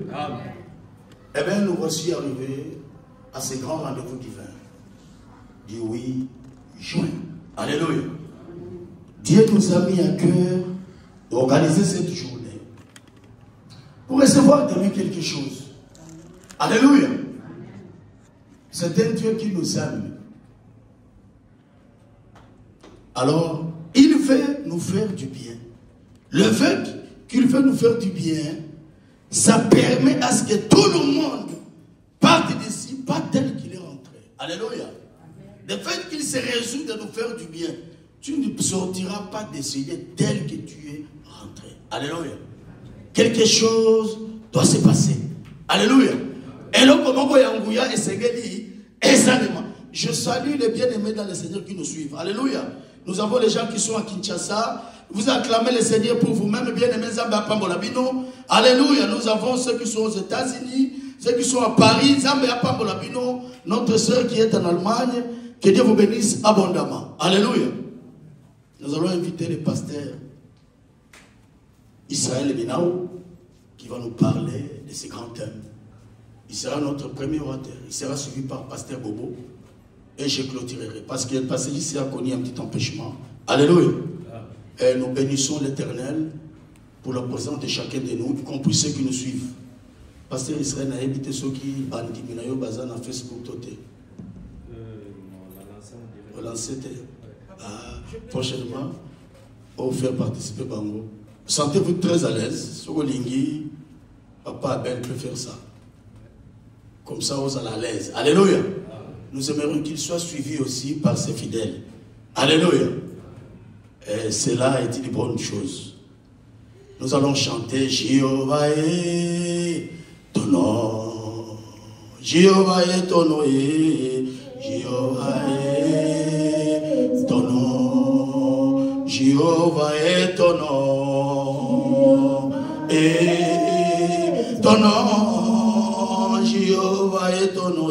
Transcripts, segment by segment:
Eh bien, nous voici arrivés à ce grand rendez-vous divin du 8 juin. Alléluia. Dieu nous a mis à cœur d'organiser cette journée pour recevoir de lui quelque chose. Alléluia. C'est un Dieu qui nous aime. Alors, il veut nous faire du bien. Le fait qu'il veut nous faire du bien, ça permet à ce que tout le monde parte d'ici, pas tel qu'il est rentré. Alléluia. Le fait qu'il se résout de nous faire du bien, tu ne sortiras pas d'essayer tel que tu es rentré. Alléluia. Quelque chose doit se passer. Alléluia. Et là, je salue les bien-aimés dans le Seigneur qui nous suivent. Alléluia. Nous avons les gens qui sont à Kinshasa. Vous acclamez le Seigneur pour vous-même, bien-aimés. Alléluia. Nous avons ceux qui sont aux États-Unis, ceux qui sont à Paris. Notre sœur qui est en Allemagne. Que Dieu vous bénisse abondamment. Alléluia. Nous allons inviter le pasteur Israël Minaou qui va nous parler de ces grands thèmes. Il sera notre premier orateur. Il sera suivi par pasteur Bobo. Et je clôturerai. Parce que le pasteur ici a connu un petit empêchement. Alléluia. Et nous bénissons l'Éternel pour la présence de chacun de nous, y compris ceux qui nous suivent. Pasteur Israël a invité ceux qui bandit Minayo Bazan à Facebook Toté. Prochainement, on va faire participer Bango. Sentez-vous très à l'aise. Sur Olingi, Papa Abel peut faire ça. Comme ça, on est à l'aise. Alléluia. Nous aimerions qu'il soit suivi aussi par ses fidèles. Alléluia. Et cela est une bonne chose. Nous allons chanter Jéhovah est ton nom. Jéhovah est ton nom. Jéhovah est ton nom. Jéhovah est ton nom. Et ton nom. Jéhovah est ton nom.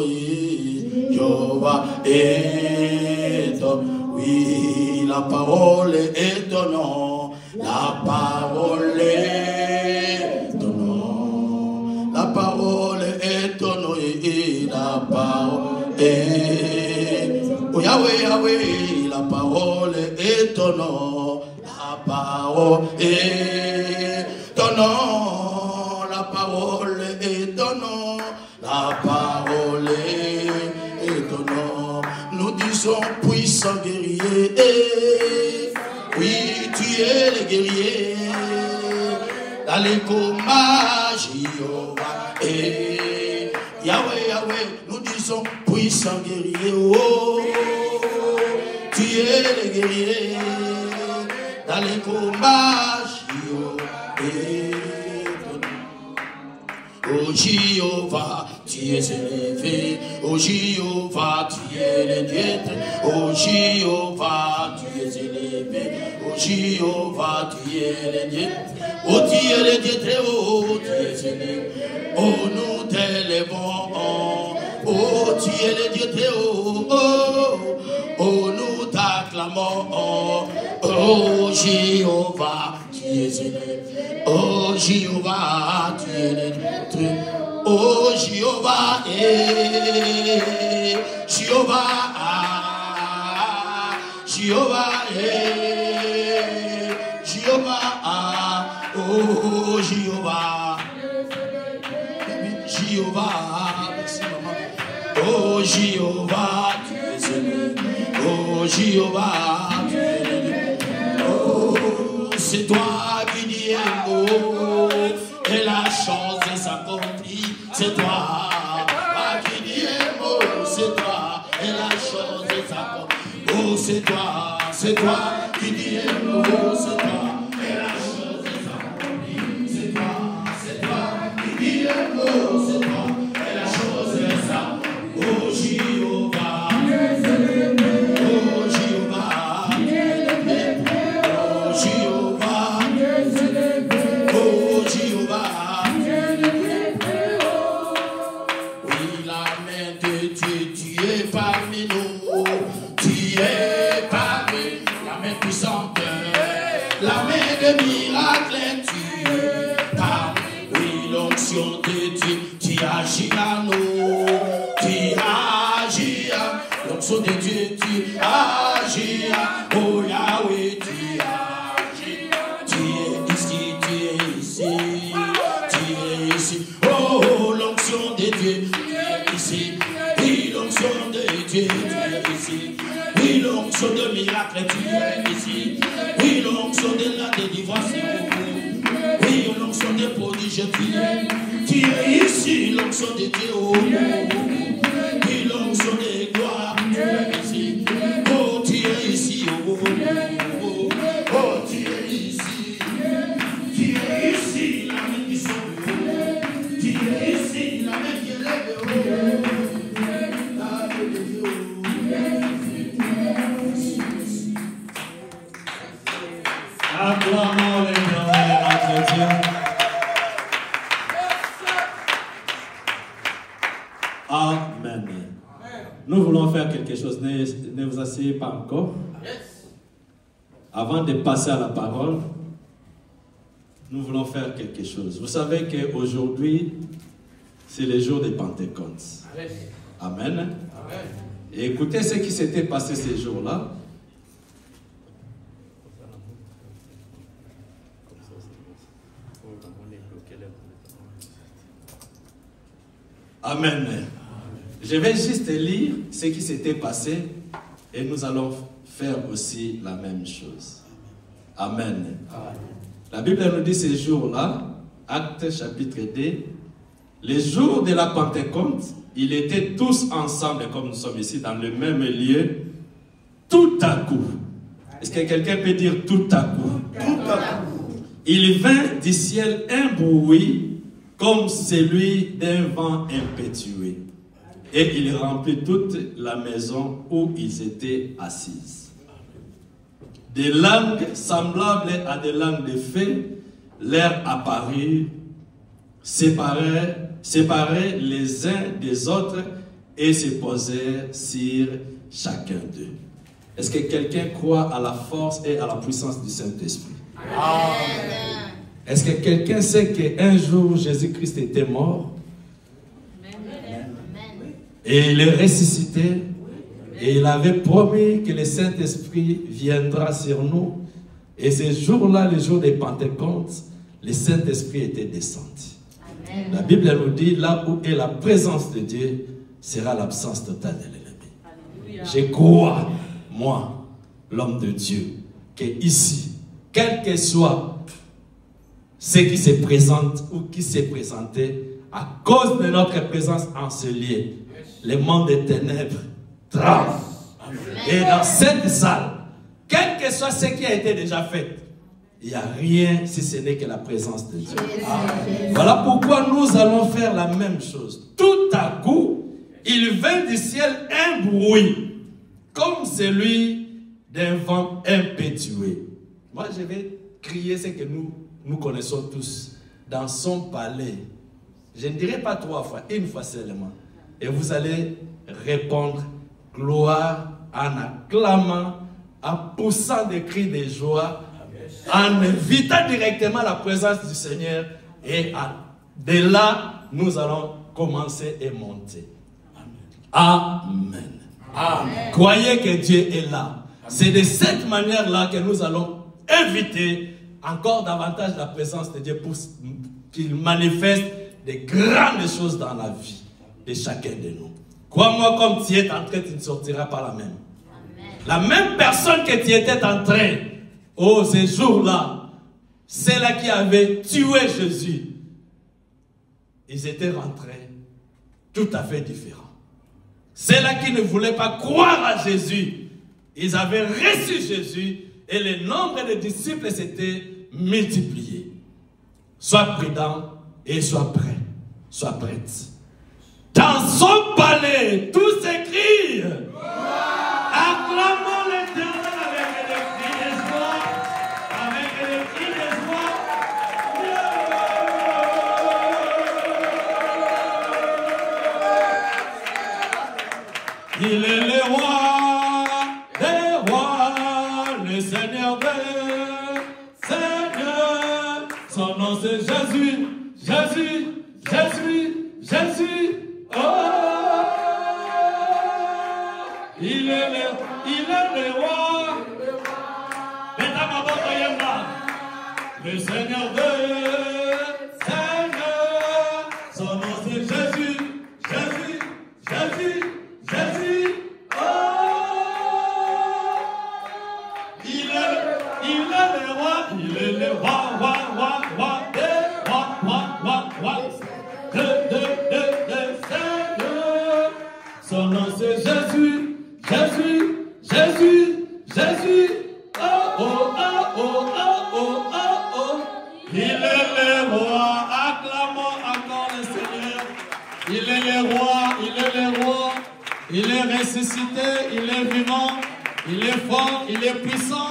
Jéhovah est ton nom. Oui, la parole est ton nom. La parole est ton nom. La parole est ton nom. La parole est. Oh Yahweh, Yahweh, la parole est ton nom. La parole est ton nom. La parole est ton nom. La parole est ton nom. Nous disons puissant guerrier. Oui, tu es le guerrier. Dans les combats, Jéhovah est Yahweh, Yahweh. Nous disons puissant guerrier. Oh, tu es le guerrier. Dans les combats, Jéhovah est. Oh Jéhovah, tu es élevé. Oh Jéhovah, tu es le Dieu. Oh Jéhovah, tu es élevé. Oh Jéhovah, tu es le Dieu. Oh, tu es le Dieu très haut, tu es élevé. Oh, nous t'élevons. Oh, tu es le Dieu très haut. Oh, nous t'acclamons. Oh Jéhovah, tu es élevé. Oh Jéhovah, tu es le Dieu. Oh Jéhovah, Jéhovah, Jéhovah, Jéhovah, oh Jéhovah, Jéhovah, merci maman. Oh Jéhovah, tu es élevé. Oh Jéhovah, tu es élevé. Oh, c'est toi qui dis un mot et la chose s'accomplit. C'est toi qui dis un mot, c'est toi et la chose s'accomplit. Oh, c'est toi qui dis un mot, c'est toi et la chose s'accomplit. C'est toi qui dis un mot, c'est toi et la chose s'accomplit. Oh Jéhovah, oh Jéhovah, oh Jéhovah, oh Jéhovah. Oui, la main de Dieu, tu es parmi nous, tu es parmi la main puissante, la main de miracle, tu es parmi. Oui, l'onction l'onction de Dieu, tu agis à nous, tu agis à l'onction de Dieu, tu agis à, oh Yahweh, tu agis, tu es ici, tu es ici, tu es ici, oh l'onction de Dieu, tu es ici, oui l'onction de Dieu, tu es ici, oui l'onction de miracle, tu es ici, oui l'onction de la délivrance, oui l'onction de prodige, tu es ici, l'onction de Dieu, oh, oui l'onction de gloire, tu es ici, oh tu es ici, oh, oh, oh tu es ici, la main qui sauve, tu es ici, la main qui élève, oh. Acclamons l'Éternel, notre Dieu. Amen. Nous voulons faire quelque chose. Ne vous asseyez pas encore. Avant de passer à la parole, nous voulons faire quelque chose. Vous savez qu'aujourd'hui, c'est le jour de Pentecôte. Amen. Et écoutez ce qui s'était passé ces jours-là. Amen. Je vais juste lire ce qui s'était passé et nous allons faire aussi la même chose. Amen. La Bible nous dit ces jours-là, Actes chapitre 2, les jours de la Pentecôte, ils étaient tous ensemble, comme nous sommes ici, dans le même lieu, tout à coup. Est-ce que quelqu'un peut dire tout à coup? Tout à coup. Il vint du ciel un bruit comme celui d'un vent impétueux. Et il remplit toute la maison où ils étaient assis. Des langues semblables à des langues de feu leur apparurent, séparées les uns des autres et se posèrent sur chacun d'eux. Est-ce que quelqu'un croit à la force et à la puissance du Saint-Esprit? Amen. Est-ce que quelqu'un sait qu'un jour Jésus-Christ était mort? Amen. Et il est ressuscité? Et il avait promis que le Saint-Esprit viendra sur nous. Et ce jour-là, le jour des Pentecôtes, le Saint-Esprit était descendu. Amen. La Bible nous dit, là où est la présence de Dieu, sera l'absence totale de l'ennemi. Je crois, moi, l'homme de Dieu, que ici, quel que soit ce qui se présente ou qui s'est présenté, à cause de notre présence en ce lieu, le monde des ténèbres tremble. Et dans cette salle, quel que soit ce qui a été déjà fait, il n'y a rien si ce n'est que la présence de Dieu. Voilà pourquoi nous allons faire la même chose. Tout à coup, il vint du ciel un bruit, comme celui d'un vent impétueux. Moi, je vais crier ce que nous connaissons tous. Dans son palais, je ne dirai pas 3 fois, une fois seulement. Et vous allez répondre gloire en acclamant, en poussant des cris de joie, en invitant directement la présence du Seigneur. Et de là, nous allons commencer et monter. Amen. Amen. Croyez que Dieu est là. C'est de cette manière-là que nous allons inviter encore davantage la présence de Dieu pour qu'il manifeste de grandes choses dans la vie de chacun de nous. Crois-moi, comme tu es entré, tu ne sortiras pas la même. Amen. La même personne que tu étais en train, oh, ces jours-là, celle-là qui avait tué Jésus, ils étaient rentrés tout à fait différents. Ceux-là qui ne voulaient pas croire à Jésus, ils avaient reçu Jésus et le nombre de disciples s'était multiplié. Sois prudent et sois prêt. Sois prête. Dans son palais, tous s'écrient. Acclamons l'Éternel avec des cris de joie. Avec des cris de joie. Il est le roi des rois, le Seigneur des seigneurs. Son nom c'est Jésus, Jésus, Jésus. Le Seigneur de Seigneur, son nom c'est Jésus, Jésus, Jésus, Jésus. Oh, il est le roi, il est le roi, de Seigneur. Son nom c'est Jésus, Jésus, Jésus, Jésus. Oh, oh, oh, oh, oh, oh, oh, oh. Il est le roi, acclamons encore le Seigneur. Il est le roi, il est le roi. Il est ressuscité, il est vivant, il est fort, il est puissant.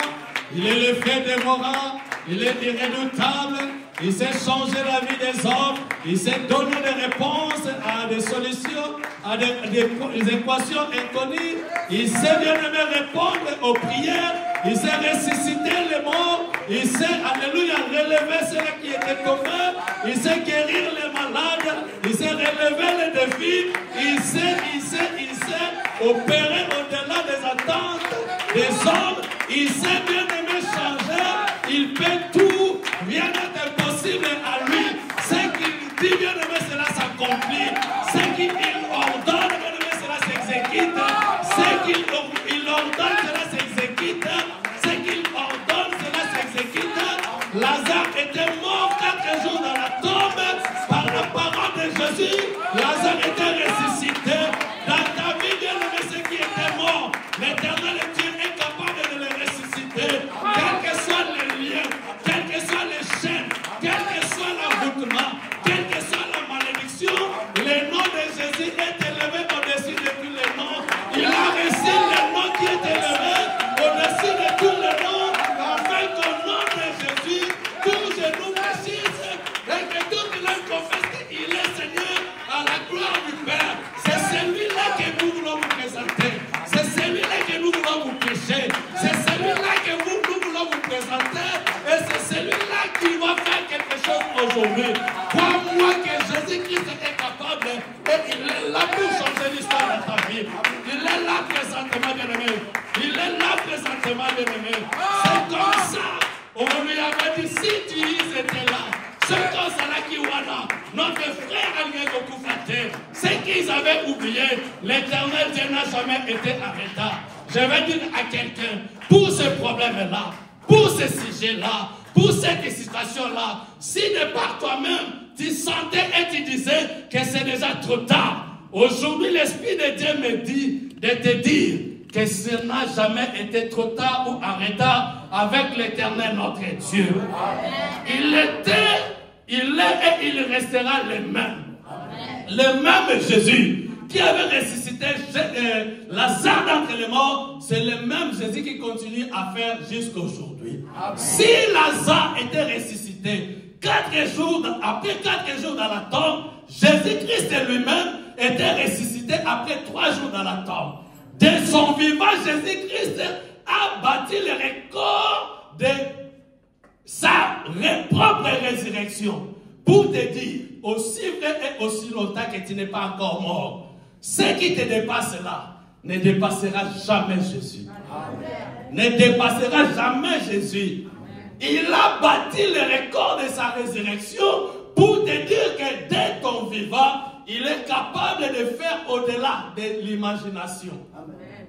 Il est le fait dévorant, il est irréductible. Il sait changer la vie des hommes. Il sait donner des réponses à des solutions, à des équations inconnues. Il sait bien répondre aux prières. Il sait ressusciter les morts. Il sait, alléluia, relever ceux qui étaient tombés. Il sait guérir les malades. Il sait relever les défis. Il sait opérer au-delà des attentes des hommes. Il sait bien changer. Il fait tout. Rien n'est impossible à lui. Ce qu'il dit, bien aimé, cela s'accomplit. Ce qu'il ordonne, bien aimé, cela s'exécute. Ce qu'il ordonne, cela s'exécute. Ce qu'il ordonne, cela s'exécute. Lazare était mort 4 jours dans la tombe. Par la parole de Jésus, Lazare était ressuscité. Dans ta vie, bien aimé, ce qui était mort, l'Éternel Dieu est capable de le ressusciter. Quels que soient les liens, quelles que soient les chaînes, quel que soit l'envoûtement, quelle que soit la malédiction, le nom de Jésus est élevé au-dessus de tous les noms. Il a reçu le nom qui est élevé au-dessus de tous les noms, afin qu'au nom de Jésus, tout genou fléchisse et que tout l'homme confesse qu'il est Seigneur à la gloire du Père. C'est celui-là que nous voulons vous présenter. C'est celui-là que nous voulons vous prêcher. C'est celui-là que nous voulons vous présenter. Et c'est celui-là qui va faire quelque chose aujourd'hui. Crois-moi que Jésus-Christ est capable et il est là pour changer l'histoire de ta vie. Il est là présentement, bien-aimé. Il est là présentement, bien-aimé. C'est comme ça. On lui avait dit, si tu étais là, c'est comme ça là qui wana. Notre frère a lié au coup faté. Ce qu'ils avaient oublié, l'Éternel Dieu n'a jamais été arrêté. Je vais dire à quelqu'un, pour ce problème-là, pour ce sujet-là, pour cette situation-là, si de par toi-même, tu sentais et tu disais que c'est déjà trop tard, aujourd'hui l'Esprit de Dieu me dit de te dire que ce n'a jamais été trop tard ou arrêté avec l'Éternel notre Dieu. Il était, il est et il restera le même. Le même Jésus qui avait ressuscité Lazare d'entre les morts, c'est le même Jésus qui continue à faire jusqu'à aujourd'hui. Si Lazare était ressuscité après 4 jours dans la tombe, Jésus-Christ lui-même était ressuscité après 3 jours dans la tombe. De son vivant, Jésus-Christ a bâti le record de sa propre résurrection. Pour te dire, aussi vrai et aussi longtemps que tu n'es pas encore mort, ce qui te dépasse là ne dépassera jamais Jésus. Amen. Ne dépassera jamais Jésus. Il a bâti le record de sa résurrection pour te dire que dès ton vivant, il est capable de faire au-delà de l'imagination.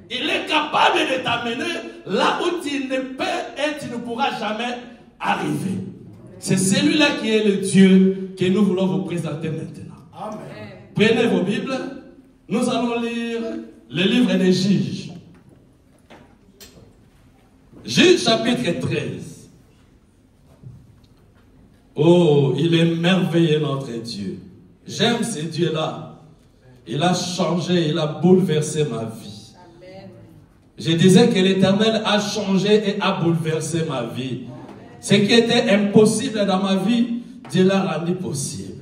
Il est capable de t'amener là où tu ne peux et tu ne pourras jamais arriver. C'est celui-là qui est le Dieu que nous voulons vous présenter maintenant. Amen. Prenez vos Bibles. Nous allons lire le livre des Juges. Juges chapitre 13. Oh, il est merveilleux notre Dieu. J'aime ce Dieu-là. Il a changé, il a bouleversé ma vie. Amen. Je disais que l'Éternel a changé et a bouleversé ma vie. Ce qui était impossible dans ma vie, Dieu l'a rendu possible.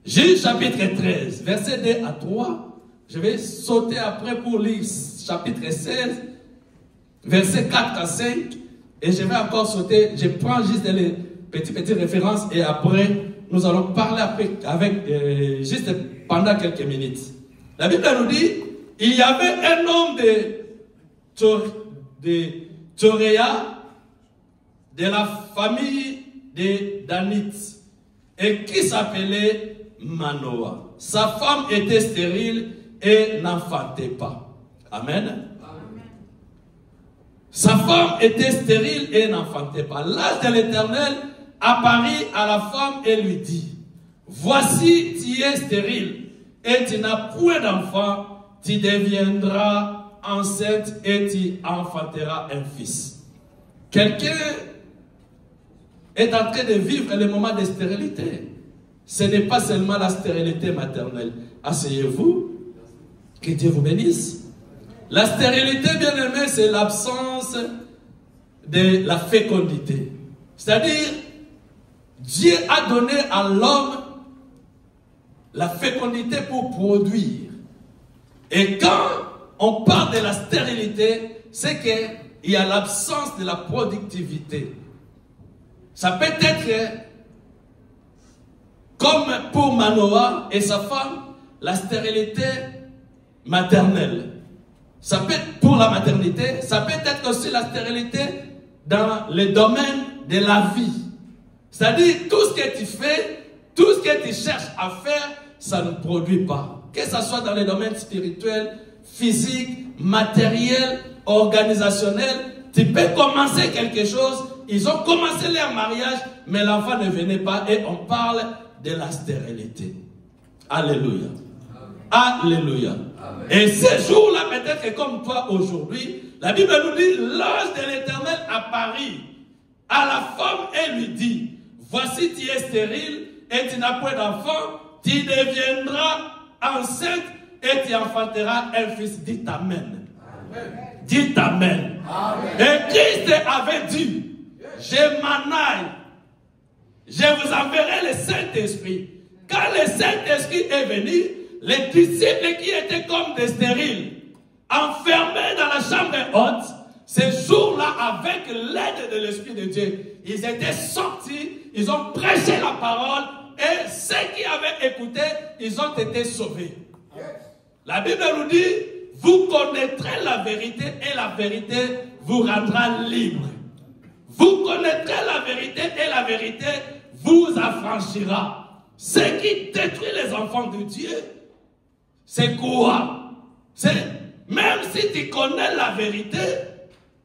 Juges chapitre 13, verset 2 à 3. Je vais sauter après pour lire chapitre 16, verset 4 à 5. Et je vais encore sauter, je prends juste les petites références et après, nous allons parler juste pendant quelques minutes. La Bible nous dit, il y avait un homme de Toréa de la famille des Danites et qui s'appelait Manoah. Sa femme était stérile et n'enfantait pas. Amen. Sa femme était stérile et n'enfantait pas. L'ange de l'Éternel apparut à la femme et lui dit, voici, tu es stérile et tu n'as point d'enfant, tu deviendras enceinte et tu enfanteras un fils. Quelqu'un est en train de vivre le moment de stérilité. Ce n'est pas seulement la stérilité maternelle. Asseyez-vous, que Dieu vous bénisse. La stérilité, bien aimé, c'est l'absence de la fécondité. C'est-à-dire, Dieu a donné à l'homme la fécondité pour produire. Et quand on parle de la stérilité, c'est qu'il y a l'absence de la productivité. Ça peut être comme pour Manoah et sa femme, la stérilité maternelle. Ça peut être pour la maternité, ça peut être aussi la stérilité dans le domaine de la vie. C'est-à-dire, tout ce que tu fais, tout ce que tu cherches à faire, ça ne produit pas. Que ce soit dans les domaines spirituels, physiques, matériels, organisationnels, tu peux commencer quelque chose. Ils ont commencé leur mariage, mais l'enfant ne venait pas et on parle de la stérilité. Alléluia. Alléluia. Amen. Et ce jour-là, peut-être que comme toi aujourd'hui, la Bible nous dit, l'ange de l'Éternel apparut à la femme et lui dit, voici, tu es stérile et tu n'as point d'enfant, tu deviendras enceinte et tu enfanteras un fils. Dites Amen. Amen. Dites Amen. Amen. Et Christ avait dit, je m'en aille, je vous enverrai le Saint-Esprit. Quand le Saint-Esprit est venu, les disciples qui étaient comme des stériles, enfermés dans la chambre haute, ce jour-là, avec l'aide de l'Esprit de Dieu, ils étaient sortis, ils ont prêché la parole, et ceux qui avaient écouté, ils ont été sauvés. La Bible nous dit, vous connaîtrez la vérité, et la vérité vous rendra libre. Vous connaîtrez la vérité, et la vérité vous affranchira. Ce qui détruit les enfants de Dieu, c'est quoi? C'est même si tu connais la vérité,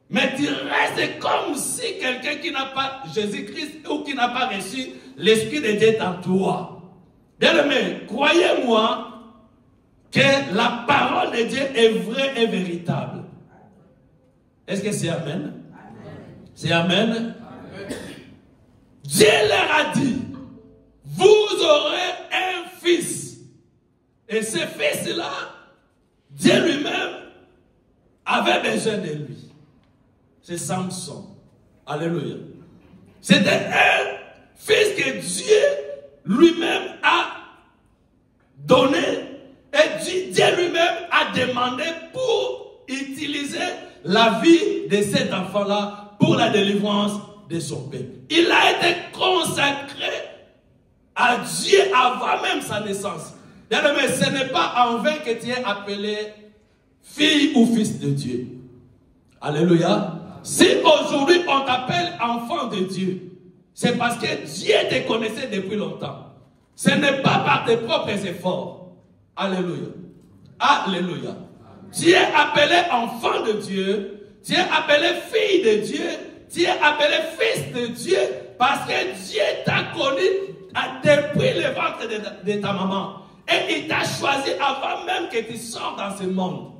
mais tu restes comme si quelqu'un qui n'a pas Jésus-Christ ou qui n'a pas reçu l'Esprit de Dieu en toi. Bien-aimé, croyez-moi que la parole de Dieu est vraie et véritable. Est-ce que c'est Amen? C'est Amen? Amen. Dieu leur a dit, vous aurez un fils. Et ce fils-là, Dieu lui-même avait besoin de lui. C'est Samson. Alléluia. C'était un fils que Dieu lui-même a donné. Et Dieu lui-même a demandé pour utiliser la vie de cet enfant-là pour la délivrance de son peuple. Il a été consacré à Dieu avant même sa naissance. Mais ce n'est pas en vain que tu es appelé fille ou fils de Dieu. Alléluia. Si aujourd'hui on t'appelle enfant de Dieu, c'est parce que Dieu te connaissait depuis longtemps. Ce n'est pas par tes propres efforts. Alléluia. Alléluia. Tu es appelé enfant de Dieu, tu es appelé fille de Dieu, tu es appelé fils de Dieu parce que Dieu t'a connu depuis le ventre de ta maman. Et il t'a choisi avant même que tu sortes dans ce monde.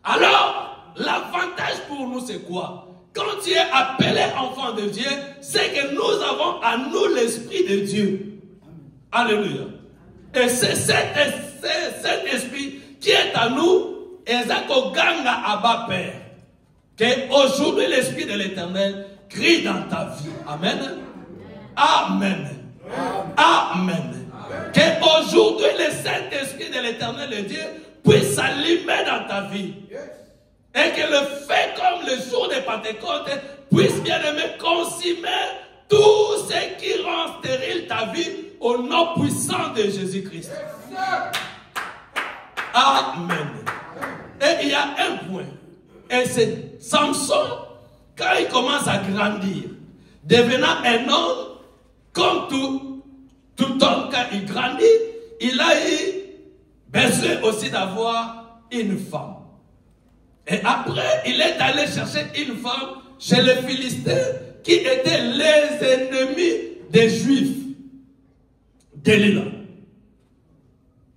Alors, l'avantage pour nous, c'est quoi? Quand tu es appelé enfant de Dieu, c'est que nous avons à nous l'Esprit de Dieu. Alléluia. Et c'est cet esprit qui est à nous, et Ganga Abba Père. Qu'aujourd'hui, l'Esprit de l'Éternel crie dans ta vie. Amen. Amen. Amen. Qu'aujourd'hui, le Saint-Esprit de l'Éternel de Dieu puisse s'allumer dans ta vie. Et que le fait comme le jour de Pentecôte puisse bien aimer consumer tout ce qui rend stérile ta vie au nom puissant de Jésus-Christ. Amen. Et il y a un point. Et c'est Samson quand il commence à grandir, devenant un homme, comme tout homme, quand il grandit, il a eu besoin aussi d'avoir une femme. Et après, il est allé chercher une femme chez les Philistins qui étaient les ennemis des Juifs. Delilah.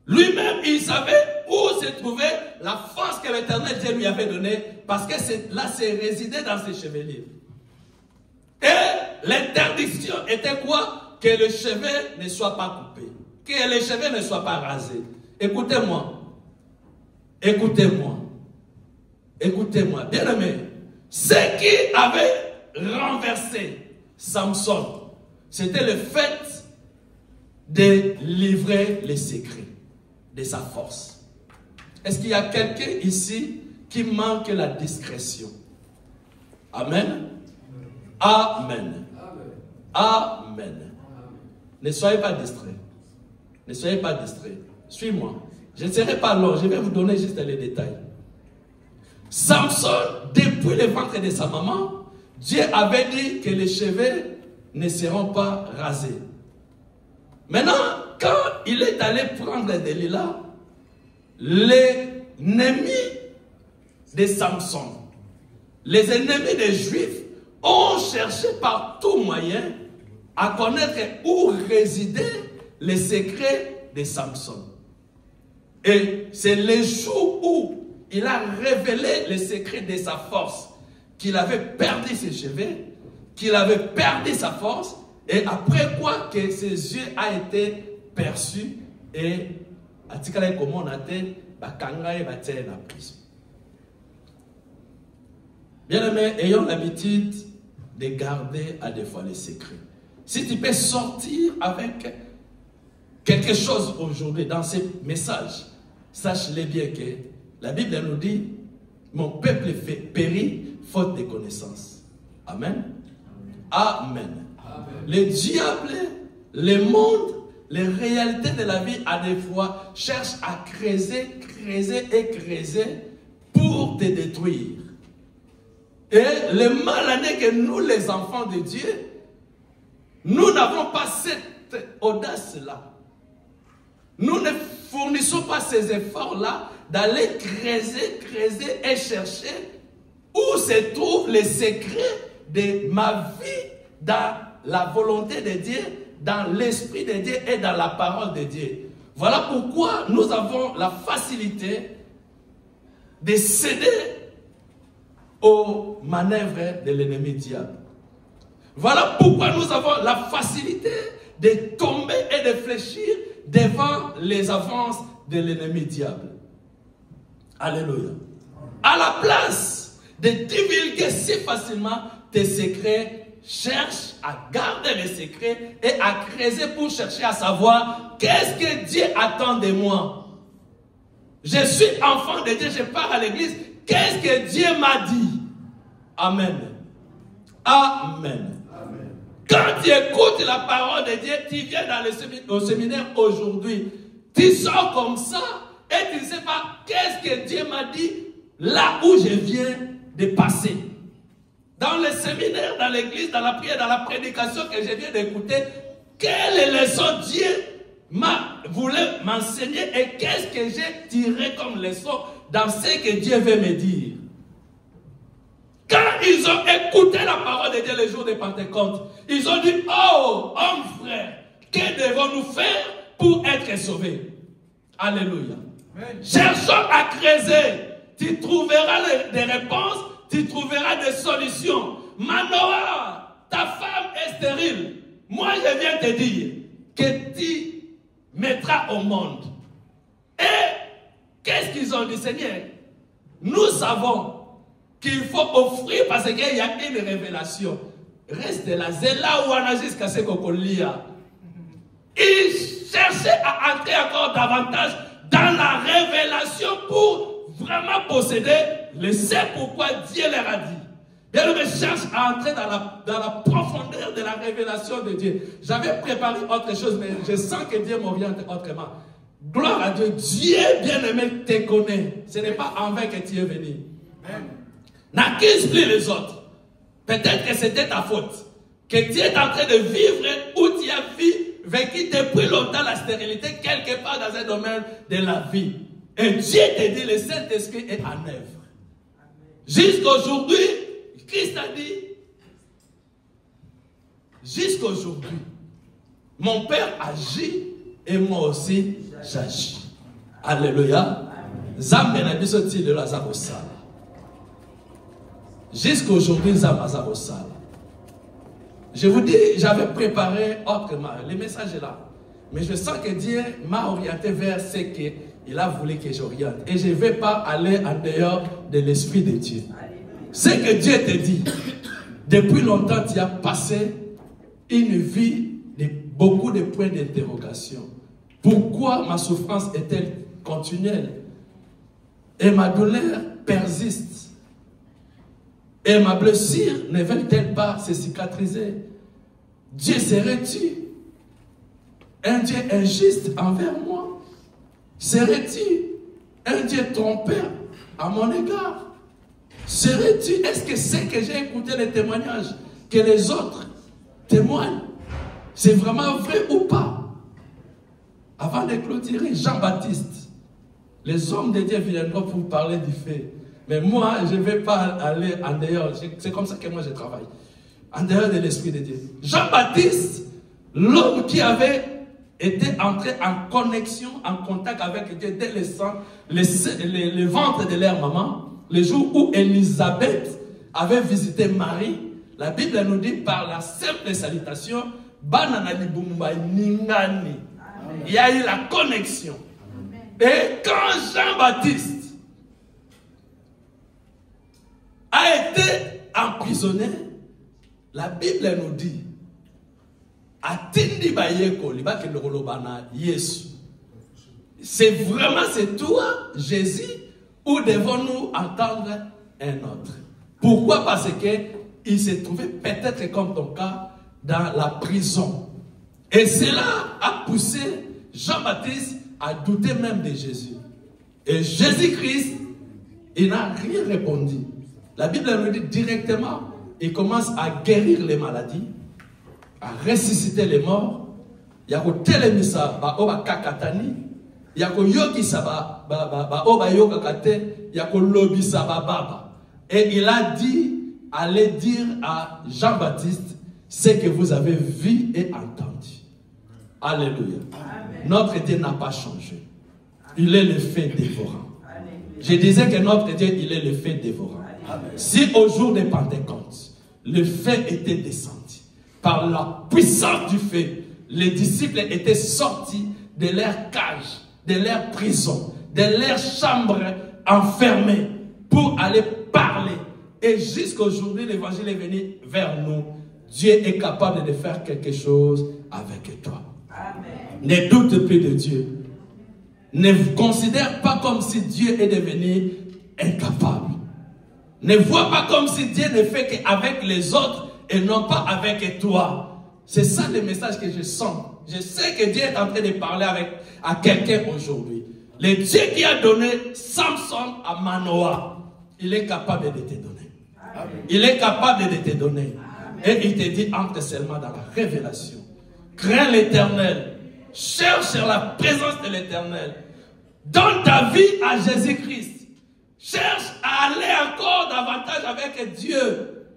Lui-même, il savait où se trouvait la force que l'Éternel Dieu lui avait donnée, parce que là, c'est résidé dans ses chevelures. Et l'interdiction était quoi? Que les cheveux ne soient pas coupés, que les cheveux ne soient pas rasés. Écoutez-moi, écoutez-moi, écoutez-moi, bien aimé. Ce qui avait renversé Samson, c'était le fait de livrer les secrets de sa force. Est-ce qu'il y a quelqu'un ici qui manque la discrétion? Amen. Amen. Amen. Ne soyez pas distraits. Ne soyez pas distraits. Suis-moi. Je ne serai pas long. Je vais vous donner juste les détails. Samson, depuis le ventre de sa maman, Dieu avait dit que les cheveux ne seront pas rasés. Maintenant, quand il est allé prendre Delilah, l'ennemi de Samson, les ennemis des Juifs, ont cherché par tout moyen à connaître où résidaient les secrets de Samson. Et c'est le jour où il a révélé les secrets de sa force, qu'il avait perdu ses cheveux, qu'il avait perdu sa force, et après quoi que ses yeux a été perçus et à tikala comment on a été bakanga et baté la prison. Bien aimé, ayons l'habitude de garder à des fois les secrets. Si tu peux sortir avec quelque chose aujourd'hui dans ces messages, sache-le bien que la Bible nous dit, mon peuple périt faute de connaissances. Amen. Amen. Le diable, le monde, les réalités de la vie, à des fois, cherchent à creuser pour te détruire. Et le mal est que nous, les enfants de Dieu, nous n'avons pas cette audace-là. Nous ne fournissons pas ces efforts-là d'aller creuser et chercher où se trouvent les secrets de ma vie dans la volonté de Dieu, dans l'esprit de Dieu et dans la parole de Dieu. Voilà pourquoi nous avons la facilité de céder aux manœuvres de l'ennemi diable. Voilà pourquoi nous avons la facilité de tomber et de fléchir devant les avances de l'ennemi diable. Alléluia. À la place de divulguer si facilement tes secrets, cherche à garder les secrets et à creuser pour chercher à savoir qu'est-ce que Dieu attend de moi. Je suis enfant de Dieu, je pars à l'église. Qu'est-ce que Dieu m'a dit? Amen. Amen. Amen. Quand tu écoutes la parole de Dieu, tu viens au séminaire aujourd'hui, tu sors comme ça et tu ne sais pas qu'est-ce que Dieu m'a dit là où je viens de passer. Dans le séminaire, dans l'église, dans la prière, dans la prédication que je viens d'écouter, quelle leçon Dieu voulait m'enseigner et qu'est-ce que j'ai tiré comme leçon dans ce que Dieu veut me dire. Quand ils ont écouté la parole de Dieu le jour de Pentecôte, ils ont dit, oh, homme frère, que devons-nous faire pour être sauvés? Alléluia. Amen. Cherchons à creuser. Tu trouveras des réponses, tu trouveras des solutions. Manoah, ta femme est stérile. Moi, je viens te dire que tu mettras au monde. Et qu'est-ce qu'ils ont dit, Seigneur? Nous savons qu'il faut offrir parce qu'il y a une révélation. Reste là, c'est là où on a jusqu'à ce qu'on lit. Ils cherchaient à entrer encore davantage dans la révélation pour vraiment posséder le c'est pourquoi Dieu leur a dit. Bien, on cherche à entrer dans la profondeur de la révélation de Dieu. J'avais préparé autre chose, mais je sens que Dieu m'oriente autrement. Gloire à Dieu. Dieu, bien-aimé, te connaît. Ce n'est pas en vain que tu es venu. N'accuse plus les autres. Peut-être que c'était ta faute. Que tu es en train de vivre où tu as vécu depuis longtemps la stérilité quelque part dans un domaine de la vie. Et Dieu te dit, le Saint-Esprit est en œuvre. Jusqu'aujourd'hui, Christ a dit, jusqu'aujourd'hui, mon Père agit et moi aussi j'agis. Alléluia. Zambe na biso ti le Lazare osala. Jusqu'aujourd'hui, Zambe Lazare osala. Je vous dis, j'avais préparé autrement. Le message est là. Mais je sens que Dieu m'a orienté vers ce qu'il a voulu que j'oriente. Et je ne vais pas aller en dehors de l'Esprit de Dieu. Ce que Dieu te dit, depuis longtemps, tu as passé une vie de beaucoup de points d'interrogation. Pourquoi ma souffrance est-elle continuelle? Et ma douleur persiste. Et ma blessure ne veut-elle pas se cicatriser? Dieu serais-tu un Dieu injuste envers moi? Serais-tu un Dieu trompeur à mon égard? Serais-tu, est-ce que c'est que j'ai écouté les témoignages que les autres témoignent, c'est vraiment vrai ou pas? Avant de clôturer, Jean-Baptiste, les hommes de Dieu viendront pour parler du fait. Mais moi, je ne vais pas aller en dehors. C'est comme ça que moi je travaille. En dehors de l'Esprit de Dieu. Jean-Baptiste, l'homme qui avait été entré en connexion, en contact avec Dieu dès le ventre de leur maman, le jour où Élisabeth avait visité Marie, la Bible nous dit par la simple salutation, il y a eu la connexion. Et quand Jean-Baptiste a été emprisonné, la Bible nous dit, c'est vraiment c'est toi, Jésus, ou devons-nous entendre un autre? Pourquoi? Parce qu'il s'est trouvé peut-être comme ton cas dans la prison. Et cela a poussé Jean-Baptiste à douter même de Jésus. Et Jésus-Christ, il n'a rien répondu. La Bible nous dit directement, il commence à guérir les maladies, à ressusciter les morts. Il y a telemisa ba oba kakatani, il y a yokisa ba oba yokakate, il y a lobisa ba baba. Et il a dit, allez dire à Jean-Baptiste ce que vous avez vu et entendu. Alléluia. Amen. Notre Dieu n'a pas changé. Il est le fait dévorant. Je disais que notre Dieu, il est le fait dévorant. Amen. Si au jour de Pentecôte, le fait était descendu, par la puissance du fait, les disciples étaient sortis de leur cage, de leur prison, de leur chambre enfermée pour aller parler. Et jusqu'aujourd'hui, l'évangile est venu vers nous. Dieu est capable de faire quelque chose avec toi. Amen. Ne doute plus de Dieu. Ne considère pas comme si Dieu est devenu incapable. Ne vois pas comme si Dieu ne fait qu'avec les autres et non pas avec toi. C'est ça le message que je sens. Je sais que Dieu est en train de parler à quelqu'un aujourd'hui. Le Dieu qui a donné Samson à Manoah, il est capable de te donner. Amen. Il est capable de te donner. Amen. Et il te dit, entre seulement dans la révélation. Crains l'Éternel. Cherche la présence de l'Éternel. Donne ta vie à Jésus-Christ. Cherche à aller encore davantage avec Dieu.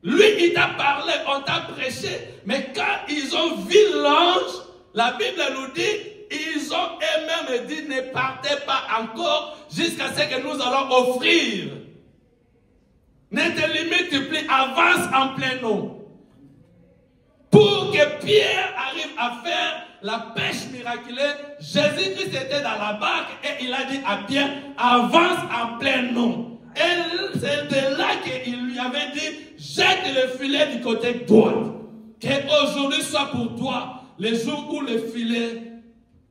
Lui, il t'a parlé, on t'a prêché. Mais quand ils ont vu l'ange, la Bible nous dit, ils ont eux-mêmes dit, ne partez pas encore jusqu'à ce que nous allons offrir. Ne te limite plus, avance en plein nom. Pour que Pierre arrive à faire la pêche miraculeuse, Jésus-Christ était dans la barque et il a dit à Pierre, avance en plein nom. Et c'est de là qu'il lui avait dit, jette le filet du côté droit. Qu'aujourd'hui soit pour toi le jour où le filet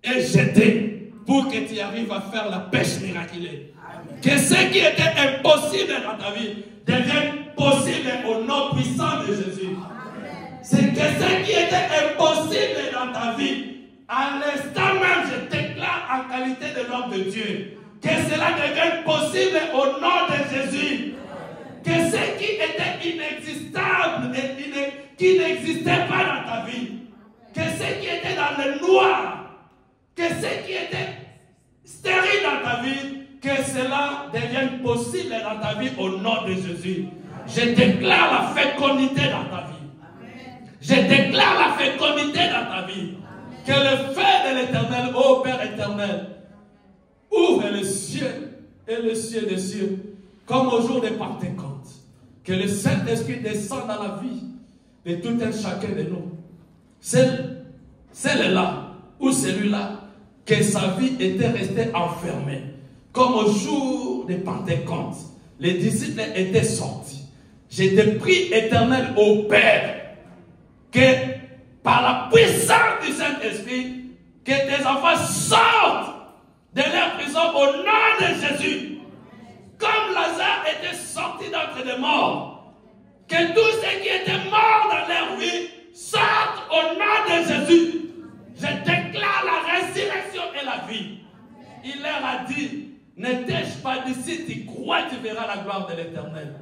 est jeté pour que tu arrives à faire la pêche miraculeuse. Amen. Que ce qui était impossible dans ta vie devienne possible au nom puissant de Jésus. C'est que ce qui était impossible dans ta vie, à l'instant même, je déclare en qualité de l'homme de Dieu, que cela devienne possible au nom de Jésus. Que ce qui était inexistant inexistable et qui n'existait pas dans ta vie. Que ce qui était dans le noir, que ce qui était stérile dans ta vie, que cela devienne possible dans ta vie au nom de Jésus. Je déclare la fécondité dans ta vie. Je déclare la fécondité dans ta vie. Que le feu de l'Éternel, ô Père éternel, ouvre les cieux et les cieux des cieux, comme au jour de Pentecôte. Que le Saint-Esprit descende dans la vie de tout un chacun de nous. Celle-là ou celui-là, que sa vie était restée enfermée. Comme au jour de Pentecôte, les disciples étaient sortis. J'ai des prix éternels au Père, que par la puissance du Saint-Esprit, que tes enfants sortent de leur prison au nom de Jésus. Comme Lazare était sorti d'entre les morts, que tous ceux qui étaient morts dans leur vie sortent au nom de Jésus. Je déclare la résurrection et la vie. Il leur a dit, n'étais-je pas d'ici, tu crois, tu verras la gloire de l'Éternel.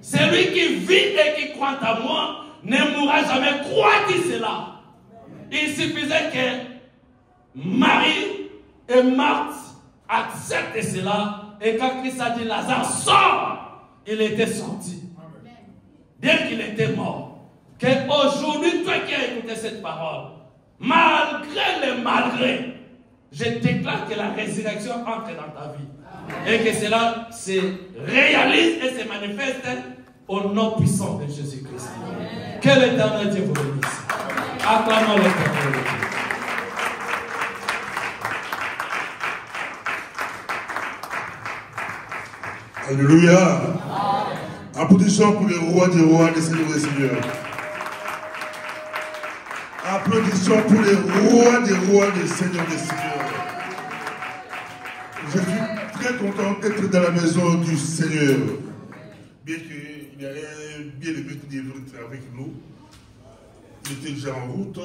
Celui qui vit et qui croit en moi ne mourra jamais. Crois-tu cela? Il suffisait que Marie et Marthe acceptent cela. Et quand Christ a dit Lazare sort, il était sorti. Bien qu'il était mort. Qu'aujourd'hui, toi qui as écouté cette parole, malgré le malgré, je déclare que la résurrection entre dans ta vie. Et que cela se réalise et se manifeste au nom puissant de Jésus-Christ. Que l'Éternel Dieu vous bénisse. Acclamons l'Éternel Dieu. Alléluia. Applaudissons pour le roi des rois, des seigneurs des seigneurs. Applaudissons pour les rois, des seigneurs des seigneurs. Je suis très content d'être dans la maison du Seigneur. Bien qu'il y ait bien aimé d'être avec nous. Il était déjà en route.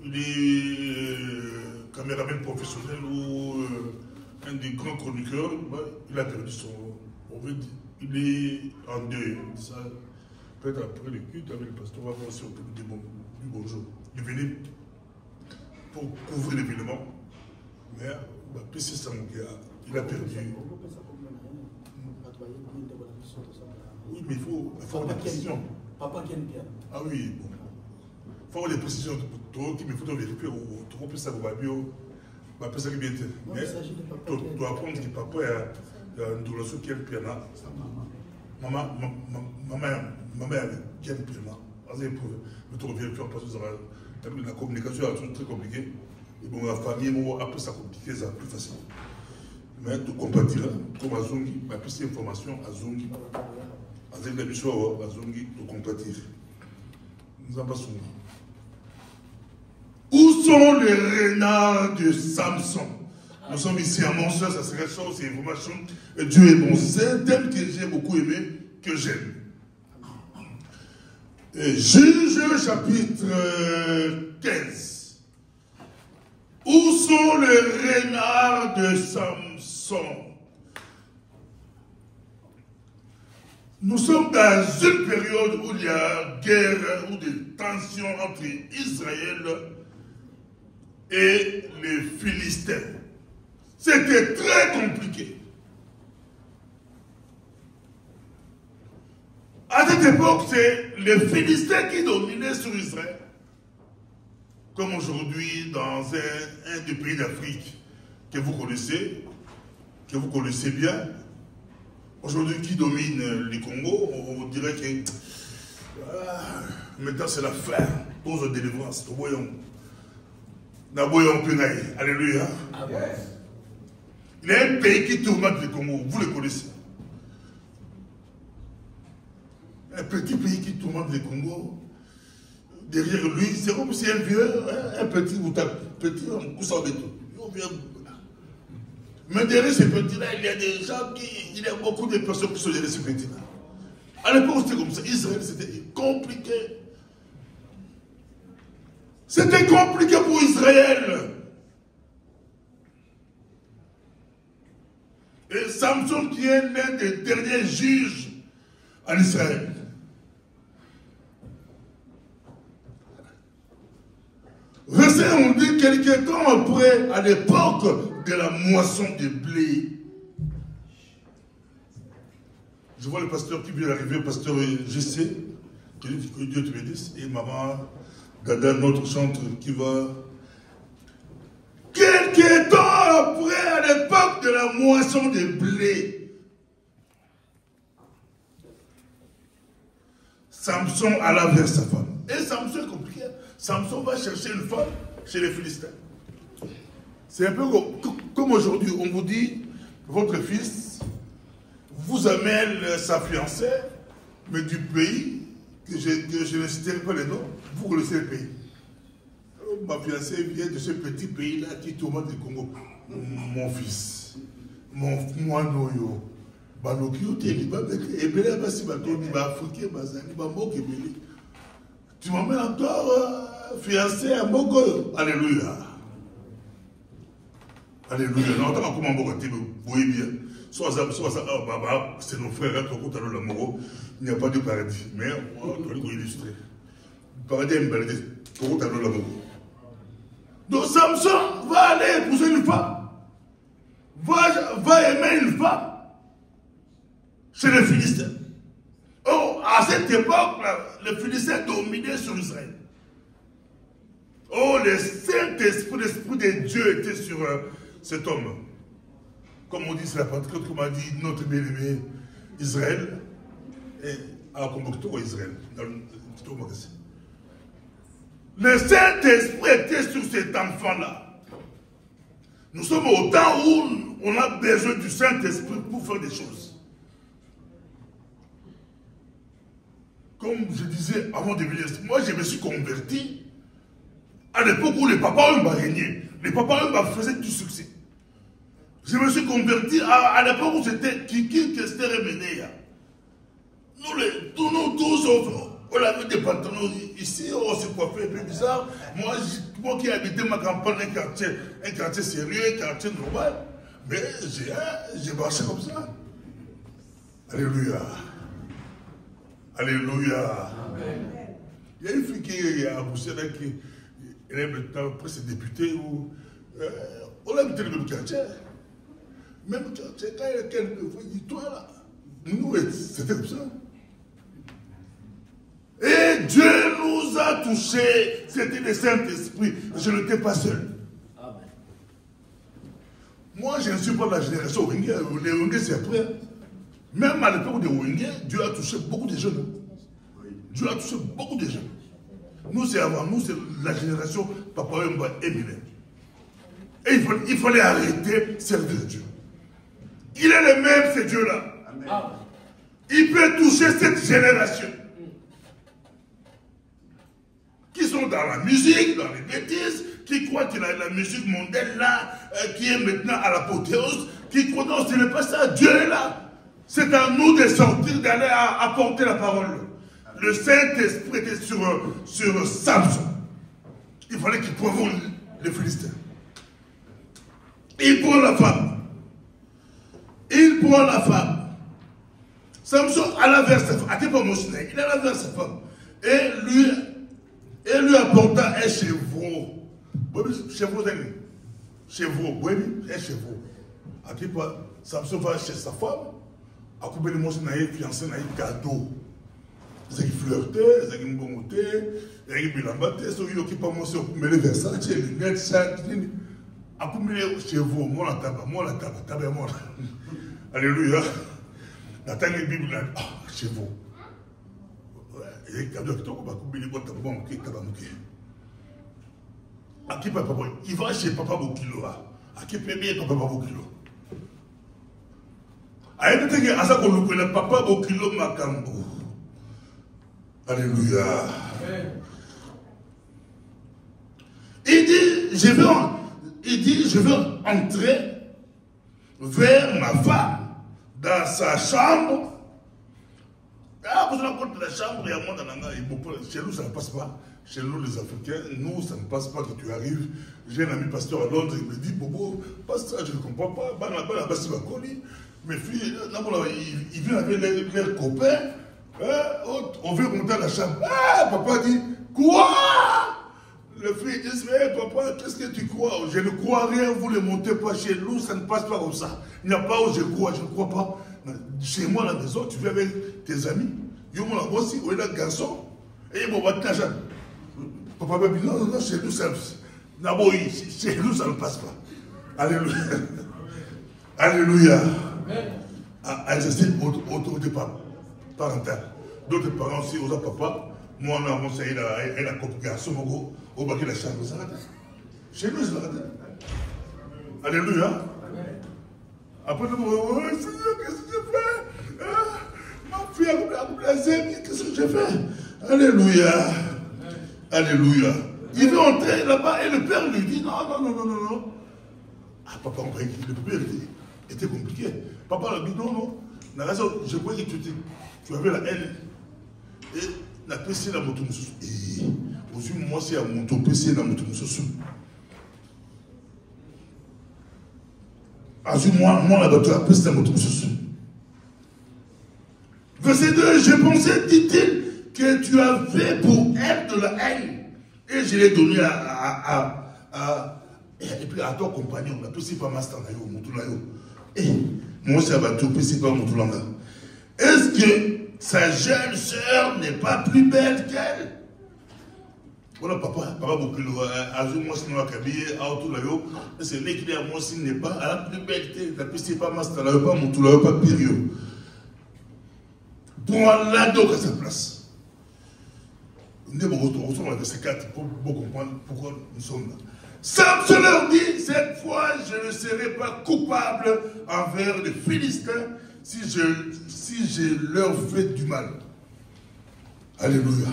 Il est caméraman professionnel ou un des grands chroniqueurs. Il a perdu son... Il est en deuil. Peut-être après le culte avec le pasteur, on va voir si on peut lui dire du bonjour. Il venait pour couvrir l'événement. Mais puis c'est ça, il a perdu. Oui, mais il faut avoir des précisions. Papa qui aime bien. Ah oui, bon. Il faut avoir des précisions. Il faut vérifier. On peut savoir bio. On peut savoir bien. Mais tu dois apprendre que papa a une relation qui aime bien. Maman qui aime bien. Mais tu reviens plus en parce que la communication est très compliquée. Et bon, la famille, après ça compliqué, ça plus facile. Mais tu compatis comme à Zongi, ma plus d'informations à Zongi. À Zongi, à Zongi, tu compatis. Nous en passons. Où sont les renards de Samson? Nous sommes ici à Montseur, ça serait ça, c'est information. Et Dieu est bon. C'est un thème que j'ai beaucoup aimé, que j'aime. Juge chapitre 15. Où sont les renards de Samson? Nous sommes dans une période où il y a guerre ou des tensions entre Israël et les Philistins. C'était très compliqué. À cette époque, c'est les Philistins qui dominaient sur Israël. Comme aujourd'hui dans un des pays d'Afrique que vous connaissez bien. Aujourd'hui, qui domine les Congo, on dirait que maintenant c'est la fin, pause de délivrance. Nous voyons. Alléluia. Il y a un pays qui tourmente le Congo, vous le connaissez. Un petit pays qui tourmente le Congo. Derrière lui, c'est comme si un vieux, un petit, un cousin de tout. Mais derrière ce petit-là, il y a des gens il y a beaucoup de personnes qui sont derrière ce petit-là. À l'époque, c'était comme ça. Israël, c'était compliqué. C'était compliqué pour Israël. Et Samson, qui est l'un des derniers juges en Israël, quelques temps après, à l'époque de la moisson de blé, je vois le pasteur qui vient d'arriver, le pasteur JC, que Dieu te bénisse, et maman Dada, notre chantre, qui va... Quelques temps après, à l'époque de la moisson de blé, Samson alla vers sa femme. Et Samson est compliqué. Samson va chercher une femme chez les Philistins. C'est un peu comme aujourd'hui, on vous dit, votre fils vous amène sa fiancée, mais du pays, que je ne citerai pas les noms, vous connaissez le pays. Ma fiancée vient de ce petit pays-là qui tourmente le Congo. Mon fils, moi noyo, tu m'emmènes encore fiancé à Mogo. Alléluia. Alléluia. Non, attends, comment Mogo, tu me bien. C'est nos frères, il n'y a pas de paradis. Mais on doit illustrer. Le paradis est un paradis. Donc Samson va aller épouser une femme. Va aimer une femme chez les Philistins. Oh, à cette époque, les Philistins dominaient sur Israël. Oh, le Saint-Esprit, l'Esprit de Dieu était sur cet homme. Comme on dit, c'est la Pentecôte, comme a dit notre bien-aimé Israël, et à Convocto Israël, dans le magasin. Le Saint-Esprit était sur cet enfant-là. Nous sommes au temps où on a besoin du Saint-Esprit pour faire des choses. Comme je disais avant de venir, moi je me suis converti à l'époque où les papas eux régnaient. Les papas eux faisaient du succès. Je me suis converti à l'époque où c'était Kiki Kester et Ménéa. Nous tous, on avait des pantalons ici, on s'est coiffé un peu bizarre. Moi qui habitais ma campagne, un quartier sérieux, un quartier normal, mais j'ai marché comme ça. Alléluia. Alléluia. Amen. Il y a une fille qui a poussé là, qui est maintenant presque députée, où on a habité le même quartier. Même quartier, quand il y a quelqu'un qui dit, toi là, nous, c'était comme ça. Et Dieu nous a touchés. C'était le Saint-Esprit. Je n'étais pas seul. Amen. Moi, je ne suis pas de la génération Wenge. Les Wenge, c'est après. Même à l'époque des Wenge, Dieu a touché beaucoup de jeunes. Dieu a touché beaucoup de jeunes. Nous, c'est avant nous, c'est la génération Papa Wemba et Mine. Et il fallait arrêter de servir Dieu. Il est le même, ce Dieu-là. Il peut toucher cette génération. Qui sont dans la musique, dans les bêtises, qui croient que la musique mondaine là, qui est maintenant à l'apothéose, qui croient non, ce n'est pas ça, Dieu est là. C'est à nous de sortir, d'aller apporter la parole. Le Saint-Esprit était sur Samson. Il fallait qu'il provoque les Philistins. Il prend la femme. Il prend la femme. Samson alla vers sa femme. Il alla vers sa femme. Et lui apporta un chevreau. Chevreau d'un chevreau. Un chevreau. Samson va chez sa femme. A coupé le mot, il a fiancé, il a un cadeau. Ils ont flirté, ils ont bongoté, ils ont bilambaté, ils ont occupé moi sur les Versace, les lunettes, sac, a coupé chez vous, moi la table, moi. Alléluia. La table de la Bible, chez vous. Et il y a des gens qui ont coupé les boîtes de bon, qui il va chez Papa Bokilo. À qui peut bien Papa Bokilo. A été que Asa Kolukula, Papa Bokilo Makambo. Alléluia. Amen. Il dit, je vais entrer vers ma femme dans sa chambre. Ah, vous avez compte la chambre, il y a moi dans la chez nous, ça ne passe pas. Chez nous, les Africains, nous, ça ne passe pas que tu arrives. J'ai un ami pasteur à Londres, il me dit, Bobo, pasteur, je ne comprends pas. Mes filles, ils viennent avec leurs copains. On veut monter à la chambre. Ah, papa dit, quoi? le fils dit, mais papa, qu'est-ce que tu crois? Je ne crois rien, vous ne montez pas chez nous, ça ne passe pas comme ça. Il n'y a pas où je crois, je ne crois pas. Chez moi, à la maison, tu viens avec tes amis. Yo, moi aussi, où est le garçon? Et bon, va te cacher. Papa m'a dit, non, non, chez nous, ça ne passe pas. Alléluia. Alléluia. À exercer autorité parentale. D'autres parents aussi, aux papa, moi, on a avancé à la garçon, au bac de la chambre, ça arrête. Chez nous, ça arrête. Alléluia. Après, nous disons, Seigneur, qu'est-ce que j'ai fait? Ma fille a coupé, qu'est-ce que j'ai fait? Alléluia. Alléluia. Il veut entrer là-bas et le père lui dit, non, non, non, non, non, non. Ah, papa, on croyait que le père était compliqué. Papa lui dit, non, non. Je croyais que tu avais la haine. Et la PC la moto mususu. Et aujourd'hui, moi, c'est à mon PC la moto mususu. Moi, la bateau, la PC la moto mususu. Verset 2, je pensais, dit-il, que tu avais pour elle de la haine. Et je l'ai donné et puis à ton compagnon, la PC pas master na yo, mutulayo. Et moi, c'est à bateau, PC pas mutulanga. Est-ce que sa jeune sœur n'est pas plus belle qu'elle? Voilà, papa Bokilo, Azou, moi, sinon, Akabi, Aotulayo, c'est lui qui dit à moi, s'il n'est pas, à la plus belle qu'elle, la PC pas master, la pas mutulayo, pas pirio. Pour la donc à sa place. Nous sommes à ces 4 pour comprendre pourquoi nous sommes là. Samson leur dit, cette fois, je ne serai pas coupable envers les Philistins si je leur fais du mal. Alléluia.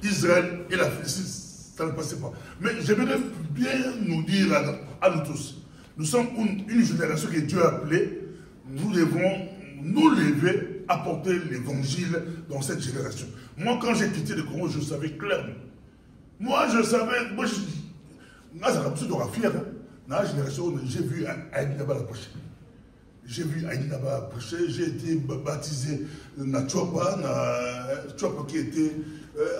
Israël et la Philistie, ça ne passait pas. Mais j'aimerais bien nous dire à nous tous, nous sommes une génération que Dieu a appelée, nous devons nous lever, apporter l'évangile dans cette génération. Moi, quand j'ai quitté le Congo, je savais clairement. Moi, je savais, moi, dans la génération, j'ai vu Aïdinaba approcher. J'ai vu Aïdinaba approcher, j'ai été baptisé dans Tchopa qui était,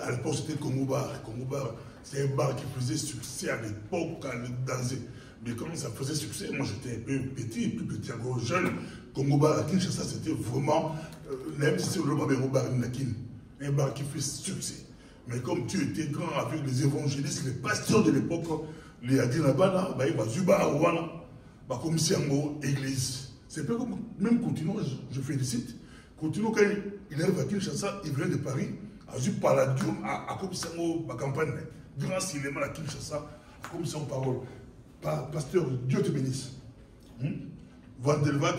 à l'époque c'était Congo Bar. Congo Bar, c'est un bar qui faisait succès à l'époque, à le danser. Mais quand ça faisait succès, moi j'étais un peu petit, plus petit, encore jeune. Congo Bar à Kinshasa, c'était vraiment, même si c'est le bar un bar qui fait succès. Mais comme tu étais grand avec les évangélistes, les pasteurs de l'époque, les Adinabana, ils vont Zuba, Rwanda, comme si en église. C'est pas comme, même Coutinho, je félicite. Coutinho, quand il arrive à Kinshasa, il vient de Paris, à Zuba Palladium, à Komissango, à campagne, grand cinéma à Kinshasa, à Komissango Parole. Pasteur, Dieu te bénisse. Vandelva,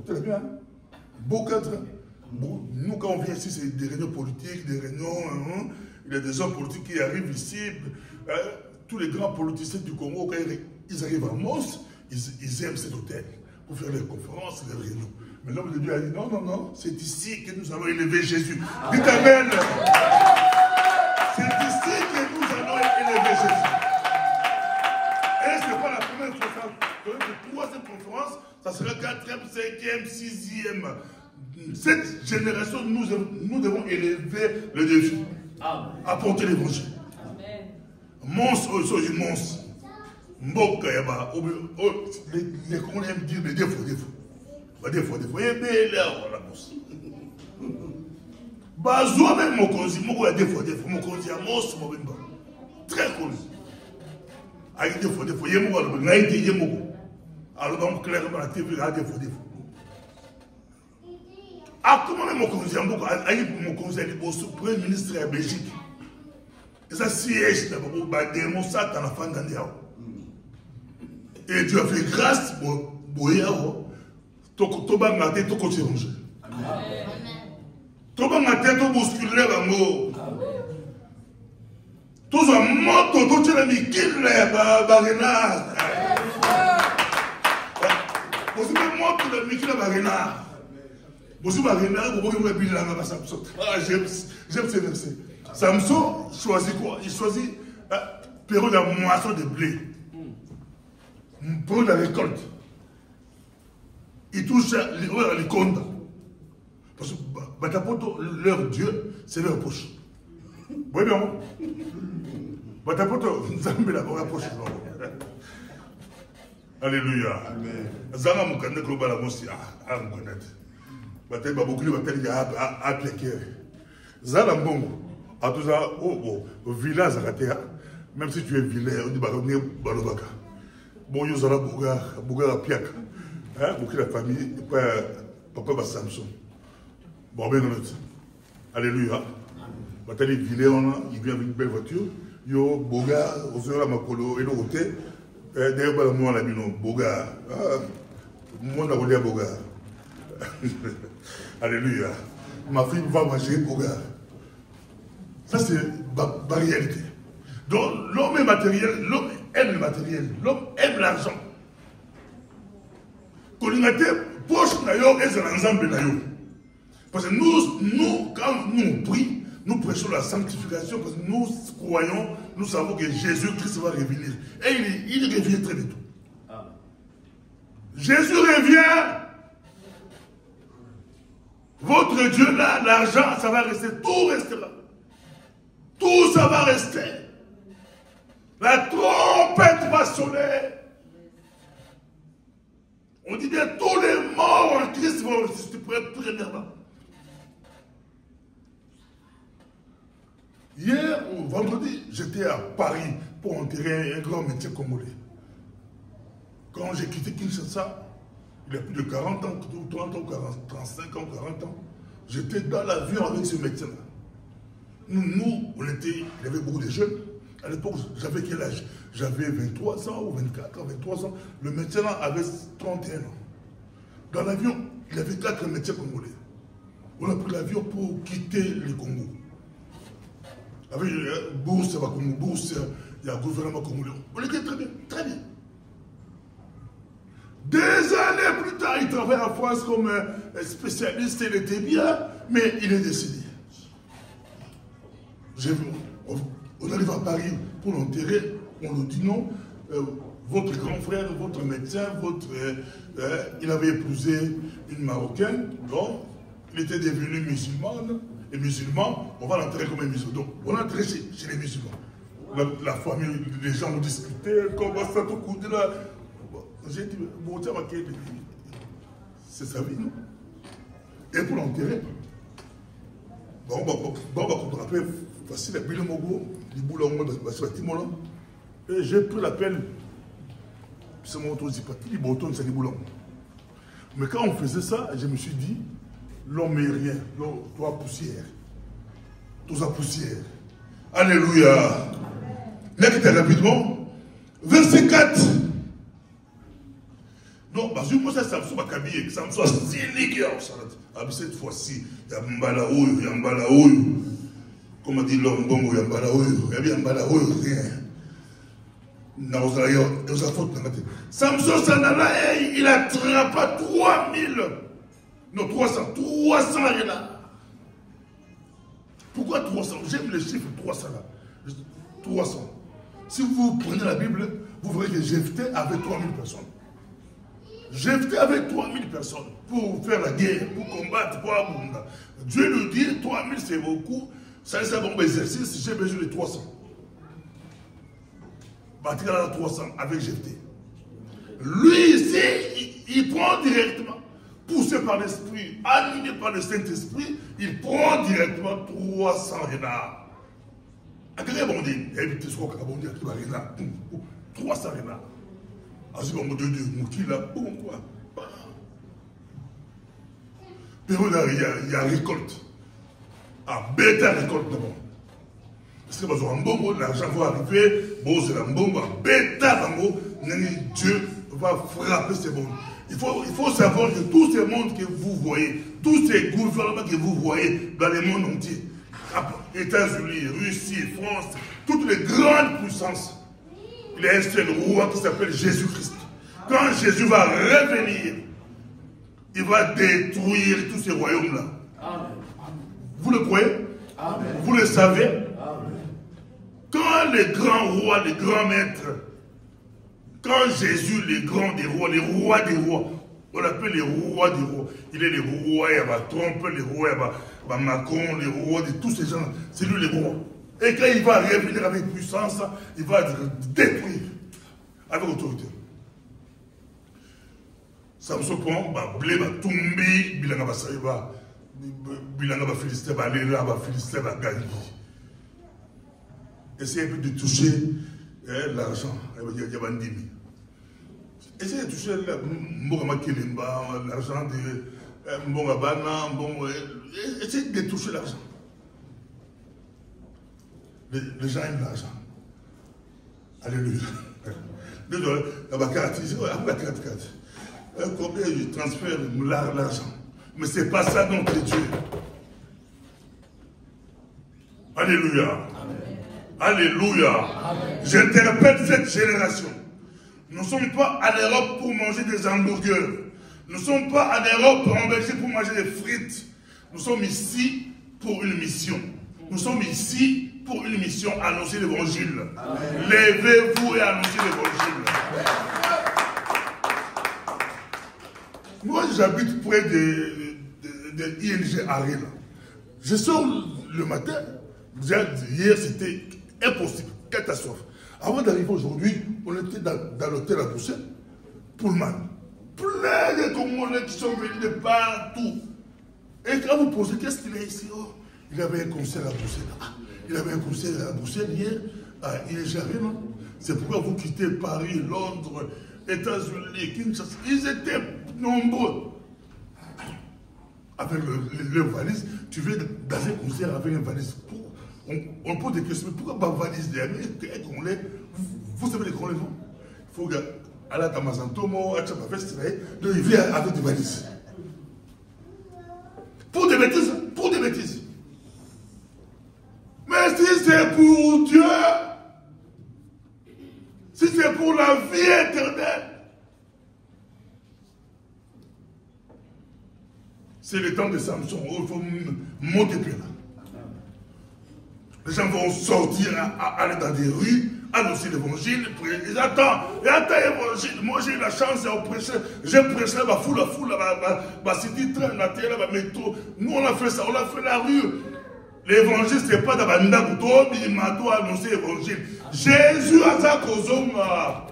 très bien. Beau cadre. Bon, nous, quand on vient ici, c'est des réunions politiques, des réunions. Il y a des hommes politiques qui arrivent ici. Tous les grands politiciens du Congo, quand ils arrivent à Mons, ils aiment cet hôtel pour faire les conférences, les réunions. Mais l'homme de Dieu a dit non, non, non, c'est ici que nous allons élever Jésus. Dites Amen. C'est ici que nous allons élever Jésus. Et ce n'est pas la première fois, la troisième conférence, ça sera 4e, 5e, 6e. Cette génération, nous devons élever le défi. Apporter l'évangile. Mons, aussi mons. Mboka yaba. Les Congolais aiment dire des défauts. Défauts. Et bien là, la mons. Bazo même Mokonzi, Moko a défaut. Mokonzi a mons, Mobimba. Très connu. Avec défaut. Yemo, Naïti, Yemo. Alors donc, clairement, la TV a défaut. Ah, comment même Mokonzi a Mokonzi a dit au premier ministre de la Belgique. Et ça siège d'abord, démon ça dans la fin d'année. Et Dieu a fait grâce pour Boyao. Toba ngate to côté rouge. Amen. Toba ngate to bousculer bango. Tous en moto to tela mikile barena. Vous avez moto de mikile barena. Vous avez barena, vous voyez bilanga ba Samson. Ah, j'aime ces versets. Samson choisit quoi? Il choisit période de moisson de blé. Période de récolte. Il touche les comptes. Parce que leur Dieu, c'est leur poche. Vous voyez bien? Alléluia. Zanga mukande kloba la mosi mukanete. Batay babokuli batay ya pleke. Zala mbongo. Atuza villa zakatea. Même si tu es vilain, on dit baronne balobaka. Bon yo zala buga piaka. Hein, beaucoup la famille papa ba Samson. Bon ben non. Alléluia. Batay vilain, il vient avec une belle voiture. Yo boga ozora makolo et le côté. D'ailleurs, moi, la bino, Boga. Moi, on a Boga. Alléluia. Ma fille va manger Boga. Ça, c'est la réalité. Donc, l'homme est matériel, l'homme aime le matériel, l'homme aime l'argent. Quand on a été poche, parce que nous, quand nous prions, nous prêchons la sanctification parce que nous croyons, nous savons que Jésus-Christ va revenir. Et il revient très vite. Jésus revient. Votre Dieu là, l'argent, ça va rester. Tout restera. Tout ça va rester. La trompette va sonner. On dit que tous les morts en Christ vont ressusciter premièrement. Hier, vendredi, j'étais à Paris pour enterrer un grand médecin congolais. Quand j'ai quitté Kinshasa, il y a plus de 40 ans, 30 ans, 35 ans, 40 ans, j'étais dans l'avion avec ce médecin-là. Nous, on était, il y avait beaucoup de jeunes. À l'époque, j'avais quel âge? J'avais 23 ans ou 24 ans, 23 ans. Le médecin-là avait 31 ans. Dans l'avion, il y avait 4 médecins congolais. On a pris l'avion pour quitter le Congo. Avec bourse, il y a le gouvernement congolais. On était très bien, très bien. Des années plus tard, il travaille en France comme spécialiste, il était bien, mais il est décédé. On arrive à Paris pour l'enterrer, on nous dit non, votre grand frère, votre médecin, il avait épousé une Marocaine, donc il était devenu musulman. Les musulmans, on va l'enterrer comme un musulman. Donc, on l'a enterré chez les musulmans. La famille, les gens ont discuté, comment ça te coûte là. J'ai dit, bon, tiens, c'est sa vie, non? Et pour l'enterrer, bon, on rappelle, facile, et puis le mogo, les boules là. Et j'ai pris la peine, c'est mon auto, c'est pas les boutons, c'est les boulons. Mais quand on faisait ça, je me suis dit, l'homme est rien, toi poussière. Tout ça poussière. Alléluia. L'écoutez rapidement. Verset 4. Non, parce que moi, ça me soit habillé, ça me soit cynique. Cette fois-ci, il y a Mbala Oyo, il y a Mbala Oyo. Comme a dit l'homme, il y a Mbala Oyo, il y a Mbala Oyo, rien. Samson Sanala, il attrapa 3000. Non, 300 renards. Pourquoi 300? J'aime le chiffre 300 là. 300. Si vous prenez la Bible, vous verrez que Jephthé avait 3000 personnes. Jephthé avait 3000 personnes pour faire la guerre, pour combattre, pour abonder. Dieu nous dit 3000 c'est beaucoup. Ça c'est un bon exercice, j'ai besoin de 300. Bâtir à 300 avec Jephthé. Lui ici, il prend directement. Poussé par l'Esprit, animé par le Saint-Esprit, il prend directement 300 renards. À quel moment il y a une petite soirée qui a dit 300 renards. À ce moment de Dieu, il a bon quoi. Puis il y a récolte. Ah, bêta récolte d'abord. Parce que l'argent va arriver, bon, c'est la bombe, bêta, Dieu va frapper ces bombes. Il faut savoir que tous ces mondes que vous voyez, tous ces gouvernements que vous voyez dans le monde entier, États-Unis, Russie, France, toutes les grandes puissances, il y a un seul roi qui s'appelle Jésus-Christ. Quand Jésus va revenir, il va détruire tous ces royaumes-là. Vous le croyez? Amen. Vous le savez? Amen. Quand les grands rois, les grands maîtres, quand Jésus, les grands des rois, on l'appelle les rois des rois. Il est les rois, il y a Trump, les rois, il y a Macron, les rois de tous ces gens. C'est lui les rois. Et quand il va revenir avec puissance, il va détruire avec autorité. Samson prend, blé, tomber, bilanga va saïba, bilanga va Philistin, va aller là, va Philistin, va gagner. Essayez de toucher l'argent, il y a un demi. Essayez de toucher l'argent de Mbongabana, essayez de toucher l'argent. Les gens aiment l'argent. Alléluia. Désolé, la carte, combien je transfère l'argent. Mais ce n'est pas ça notre Dieu. Alléluia. Amen. Alléluia. J'interpelle cette génération. Nous ne sommes pas en Europe pour manger des hamburgers. Nous ne sommes pas en Europe en Belgique pour manger des frites. Nous sommes ici pour une mission. Nous sommes ici pour une mission, annoncer l'évangile. Levez-vous et annoncez l'évangile. Moi, j'habite près de ING Arena. Je sors le matin. Hier, c'était impossible. Catastrophe. Avant d'arriver aujourd'hui, on était dans l'hôtel à Bruxelles. Pullman. Plein de Congolais qui sont venus de partout. Et quand vous posez, qu'est-ce qu'il est ici? Oh, il avait un concert à Bruxelles. Il avait un concert à Bruxelles hier. Il est jamais, non? C'est pourquoi vous quittez Paris, Londres, États-Unis, Kinshasa. Ils étaient nombreux. Avec le valise, tu veux dans un concert avec une valise. On pose des questions. Pourquoi pas valise des amis? Vous savez les Congolais, non? Il faut que à la Tamazantomo, à Tchapafest, il vient avec des valises. Pour des bêtises, pour des bêtises. Mais si c'est pour Dieu, si c'est pour la vie éternelle, c'est le temps de Samson. Il faut monter plus là. Les gens vont sortir, aller dans des rues, annoncer l'évangile. Ils attendent l'évangile. Moi j'ai eu la chance de prêcher. J'ai prêché la foule, c'était train, la terre, la métro. Nous on a fait ça, on a fait la rue. L'évangile, ce n'est pas dans la Ndakuto, mais il m'a annoncé l'évangile. Jésus a sa kozonga.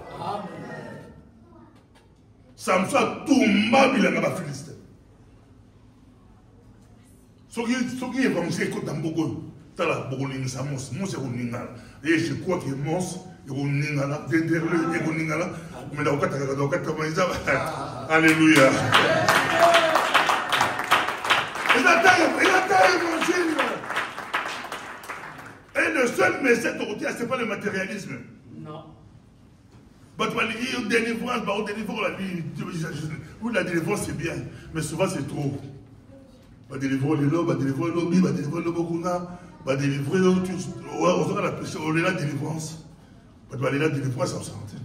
Samson a tout mal, il a pas Philistin. Ce qui est évangile, c'est dans beaucoup. Et je crois que Mons, alléluia. Et le seul message de ce n'est pas le matérialisme. Non. La délivrance c'est bien, mais souvent c'est trop. Va délivrer les lots, va délivrer le lobby, va délivrer le bokuna. Va délivrer, on aura la pression, on est la délivrance. On aller la délivrance en santé.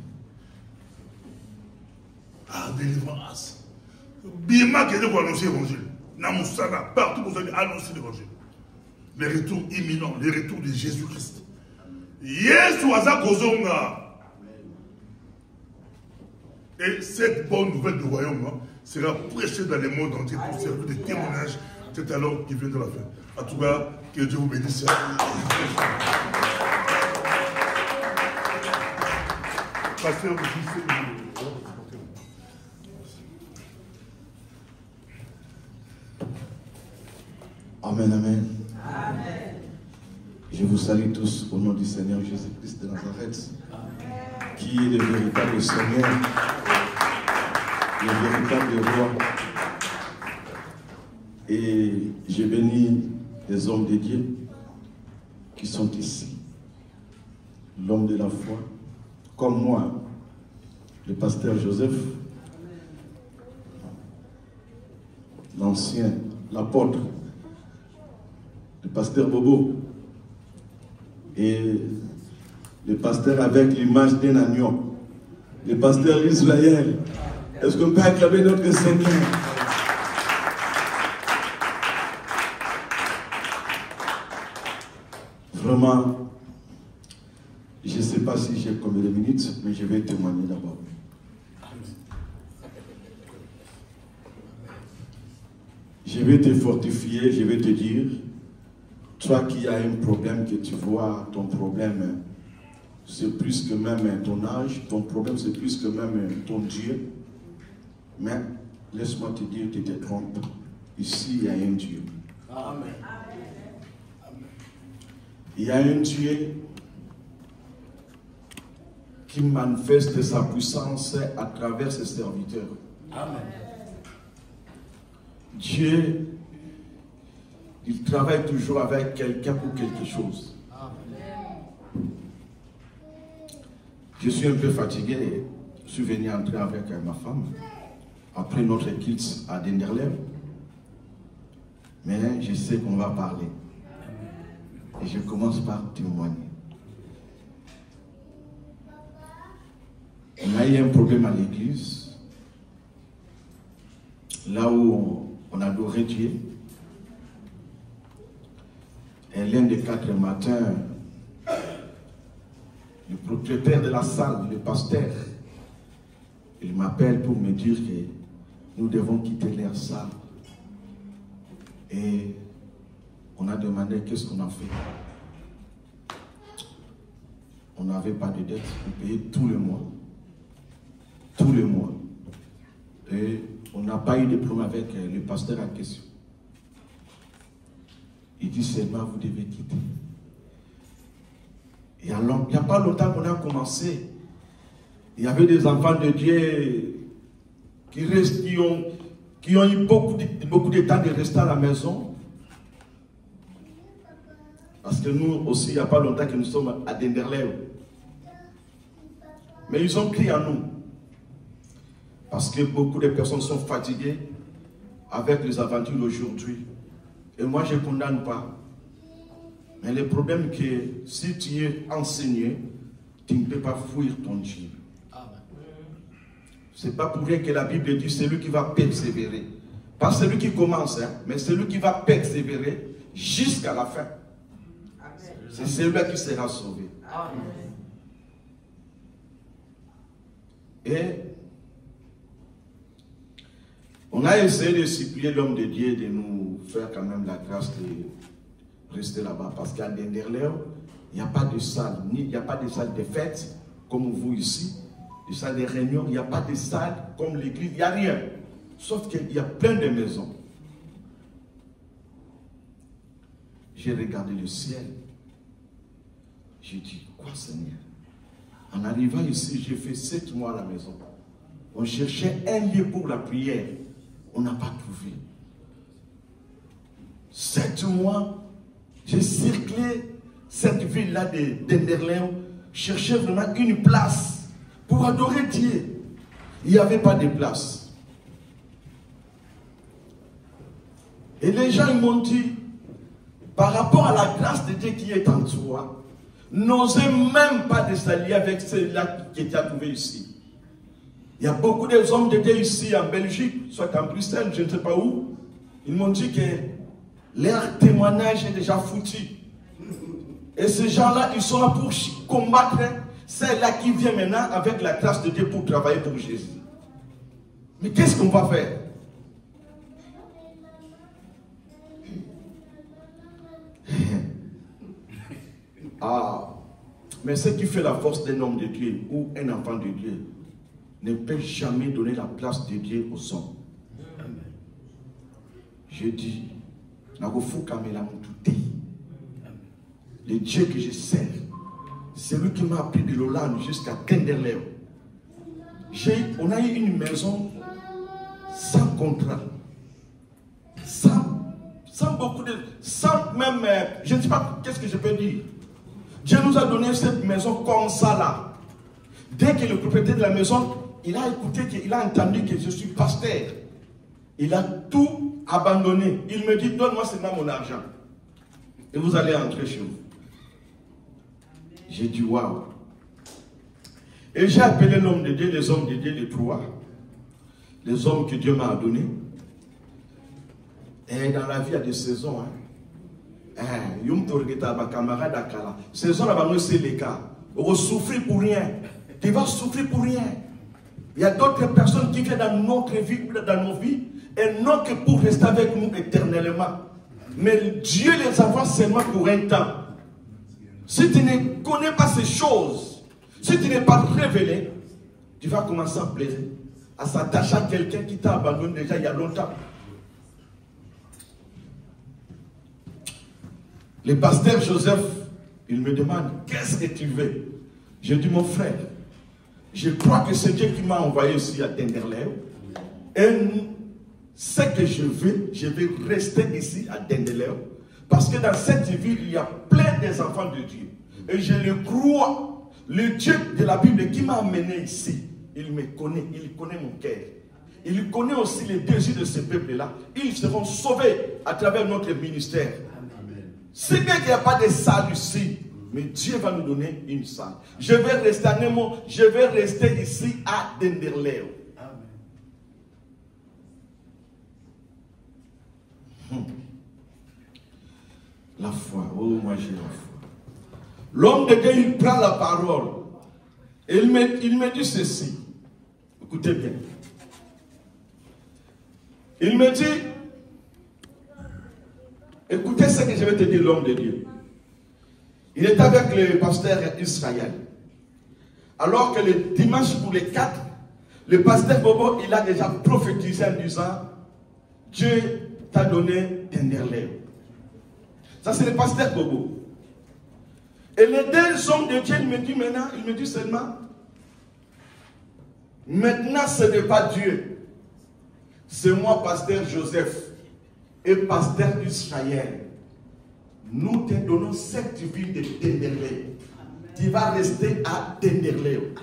Ah, délivrance. Bima qui est pour annoncer l'évangile. Namusana, partout vous allez annoncer l'évangile. Le retour imminent, le retour de Jésus-Christ. Yesu aza kozonga. Et cette bonne nouvelle du royaume sera prêchée dans le monde entier pour servir de témoignage. C'est alors qui vient de la fin. En tout cas, que Dieu vous bénisse. Pasteur, Amen, amen. Amen. Je vous salue tous au nom du Seigneur Jésus-Christ de Nazareth, qui est le véritable Seigneur, le véritable roi. Et je bénis les hommes de Dieu qui sont ici. L'homme de la foi, comme moi, le pasteur Joseph, l'ancien, l'apôtre, le pasteur Bobo, et le pasteur avec l'image d'un agneau, le pasteur Israël. Est-ce qu'on peut acclamer notre Seigneur? Vraiment, je ne sais pas si j'ai combien de minutes, mais je vais témoigner d'abord. Je vais te fortifier, je vais te dire, Toi qui as un problème, que tu vois ton problème, c'est plus que même ton âge, ton problème c'est plus que même ton Dieu. Mais laisse-moi te dire, tu te trompes. Ici, il y a un Dieu. Amen. Il y a un Dieu qui manifeste sa puissance à travers ses serviteurs. Amen. Dieu, il travaille toujours avec quelqu'un pour quelque chose. Amen. Je suis un peu fatigué. Je suis venu entrer avec ma femme après notre quitte à Denderlev. Mais je sais qu'on va parler. Et je commence par témoigner. On a eu un problème à l'église. Là où on adorait Dieu. Et l'un des 4 matins, le propriétaire de la salle, le pasteur, il m'appelle pour me dire que nous devons quitter leur salle. Et on a demandé qu'est-ce qu'on a fait. On n'avait pas de dette, on payait tout le mois. Tout le mois. Et on n'a pas eu de problème avec le pasteur en question. Il dit seulement vous devez quitter. Et alors, il n'y a pas longtemps qu'on a commencé. Il y avait des enfants de Dieu qui ont eu beaucoup de temps de rester à la maison. Parce que nous aussi, il n'y a pas longtemps que nous sommes à Denderlev. Mais ils ont crié à nous. Parce que beaucoup de personnes sont fatiguées avec les aventures d'aujourd'hui. Et moi, je ne condamne pas. Mais le problème est que si tu es enseigné, tu ne peux pas fuir ton Dieu. Ce n'est pas pour rien que la Bible dit celui qui va persévérer. Pas celui qui commence, hein, mais celui qui va persévérer jusqu'à la fin. C'est celui-là qui sera sauvé. Amen. Et on a essayé de supplier l'homme de Dieu de nous faire quand même la grâce de rester là-bas. Parce qu'à Denderlev, il n'y a pas de salle, il n'y a pas de salle de fête comme vous ici. Des salles de réunion, il n'y a pas de salle comme l'église, il n'y a rien. Sauf qu'il y a plein de maisons. J'ai regardé le ciel. J'ai dit, quoi Seigneur? En arrivant ici, j'ai fait 7 mois à la maison. On cherchait un lieu pour la prière. On n'a pas trouvé. 7 mois, j'ai circulé cette ville-là de Denderlev, cherchais vraiment une place pour adorer Dieu. Il n'y avait pas de place. Et les gens m'ont dit, par rapport à la grâce de Dieu qui est en toi, n'osez même pas de s'allier avec ceux-là qui étaient trouvés ici. Il y a beaucoup des hommes de Dieu ici en Belgique, soit en Bruxelles, je ne sais pas où. Ils m'ont dit que leur témoignage est déjà foutu. Et ces gens-là, ils sont là pour combattre celle-là qui vient maintenant avec la grâce de Dieu pour travailler pour Jésus. Mais qu'est-ce qu'on va faire? Ah, mais ce qui fait la force d'un homme de Dieu ou un enfant de Dieu ne peut jamais donner la place de Dieu aux hommes. Je dis, le Dieu que je sers, c'est lui qui m'a appris de l'Hollande jusqu'à Denderlev. On a eu une maison sans contrat, sans beaucoup de... sans même... je ne sais pas qu'est-ce que je peux dire. Dieu nous a donné cette maison comme ça là. Dès que le propriétaire de la maison, il a écouté, il a entendu que je suis pasteur. Il a tout abandonné. Il me dit, donne-moi seulement mon argent. Et vous allez entrer chez vous. J'ai dit, waouh. Et j'ai appelé l'homme de Dieu, les hommes de Dieu, les 3. Les hommes que Dieu m'a donnés. Et dans la vie, il y a des saisons. Saison là-bas, c'est les cas. On va souffrir pour rien. Tu vas souffrir pour rien. Il y a d'autres personnes qui viennent dans notre vie, dans nos vies, et non que pour rester avec nous éternellement. Mais Dieu les envoie seulement pour un temps. Si tu ne connais pas ces choses, si tu n'es pas révélé, tu vas commencer à plaider, à s'attacher à quelqu'un qui t'a abandonné déjà il y a longtemps. Le pasteur Joseph, il me demande, qu'est-ce que tu veux? Je dis, mon frère, je crois que c'est Dieu qui m'a envoyé ici à Denderleeuw. Et ce que je vais rester ici à Denderleeuw. Parce que dans cette ville, il y a plein des enfants de Dieu. Et je le crois. Le Dieu de la Bible qui m'a amené ici, il me connaît, il connaît mon cœur. Il connaît aussi les désirs de ce peuple-là. Ils seront sauvés à travers notre ministère. C'est bien qu'il n'y a pas de salle ici, mais Dieu va nous donner une salle. Je vais rester à Nemo, je vais rester ici à Denderleeuw. La foi, oh moi j'ai la foi. L'homme de Dieu, il prend la parole. Et il me dit ceci. Écoutez bien. Il me dit, écoutez ce que je vais te dire, l'homme de Dieu. Il est avec le pasteur Israël. Alors que le dimanche pour les 4, le pasteur Bobo, il a déjà prophétisé en disant, Dieu t'a donné Denderleeuw. Ça c'est le pasteur Bobo. Et les deux hommes de Dieu, il me dit maintenant, il me dit seulement, maintenant ce n'est pas Dieu, c'est moi, pasteur Joseph et pasteur Israël. Nous te donnons cette ville de Denderleeuw. Tu vas rester à Denderleeuw.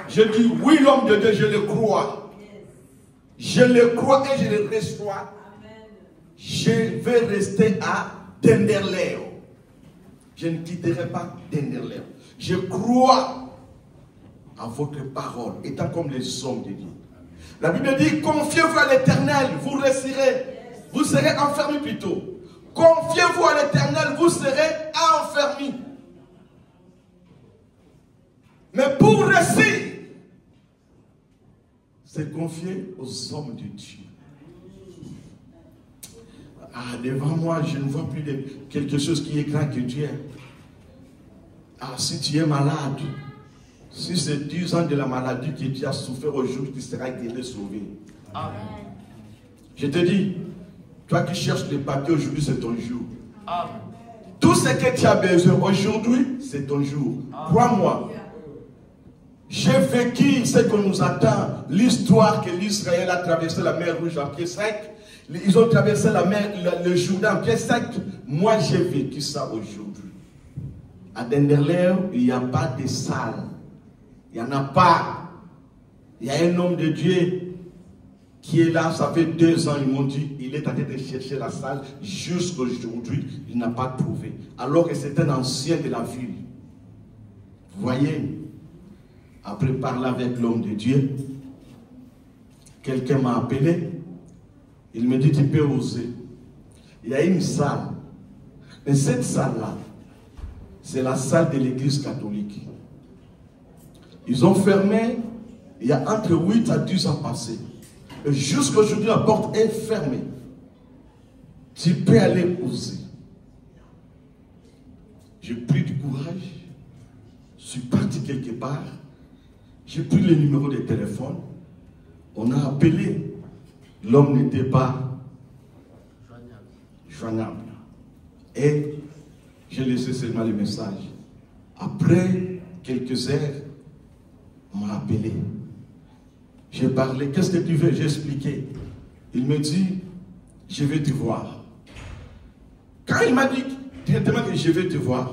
Je dis oui, l'homme de Dieu, je le crois. Je le crois et je le reçois. Je vais rester à Denderleeuw. Je ne quitterai pas Denderleeuw. Je crois à votre parole, étant comme les hommes de Dieu. La Bible dit, confiez-vous à l'Éternel, vous serez enfermés plutôt. Confiez-vous à l'Éternel, vous serez enfermés. Mais pour réussir, c'est confier aux hommes de Dieu. Ah, devant moi, je ne vois plus de quelque chose qui est grand que Dieu. Ah, si tu es malade, si c'est 10 ans de la maladie que tu as souffert aujourd'hui, tu seras guéri, sauvé. Amen. Je te dis, toi qui cherches les papiers, aujourd'hui c'est ton jour. Amen. Tout ce que tu as besoin aujourd'hui, c'est ton jour. Crois-moi. J'ai vécu ce qu'on nous attend, l'histoire que l'Israël a traversé la mer Rouge en pied sec. Ils ont traversé la mer, le Jourdain en pied sec. Moi, j'ai vécu ça aujourd'hui. À Denderleeuw, il n'y a pas de salle. Il n'y en a pas. Il y a un homme de Dieu qui est là, ça fait 2 ans, ils m'ont dit, il est en train de chercher la salle. Jusqu'aujourd'hui, il n'a pas trouvé. Alors que c'est un ancien de la ville. Vous voyez, après parler avec l'homme de Dieu, quelqu'un m'a appelé. Il me dit, tu peux oser. Il y a une salle. Et cette salle-là, c'est la salle de l'église catholique. Ils ont fermé, il y a entre 8 à 10 ans passés. Et jusqu'aujourd'hui, la porte est fermée. Tu peux aller oser. J'ai pris du courage. Je suis parti quelque part. J'ai pris le numéro de téléphone. On a appelé. L'homme n'était pas joignable. Et j'ai laissé seulement le message. Après quelques heures, on m'a appelé. J'ai parlé. Qu'est-ce que tu veux? J'ai expliqué. Il me dit, je vais te voir. Quand il m'a dit directement que je vais te voir,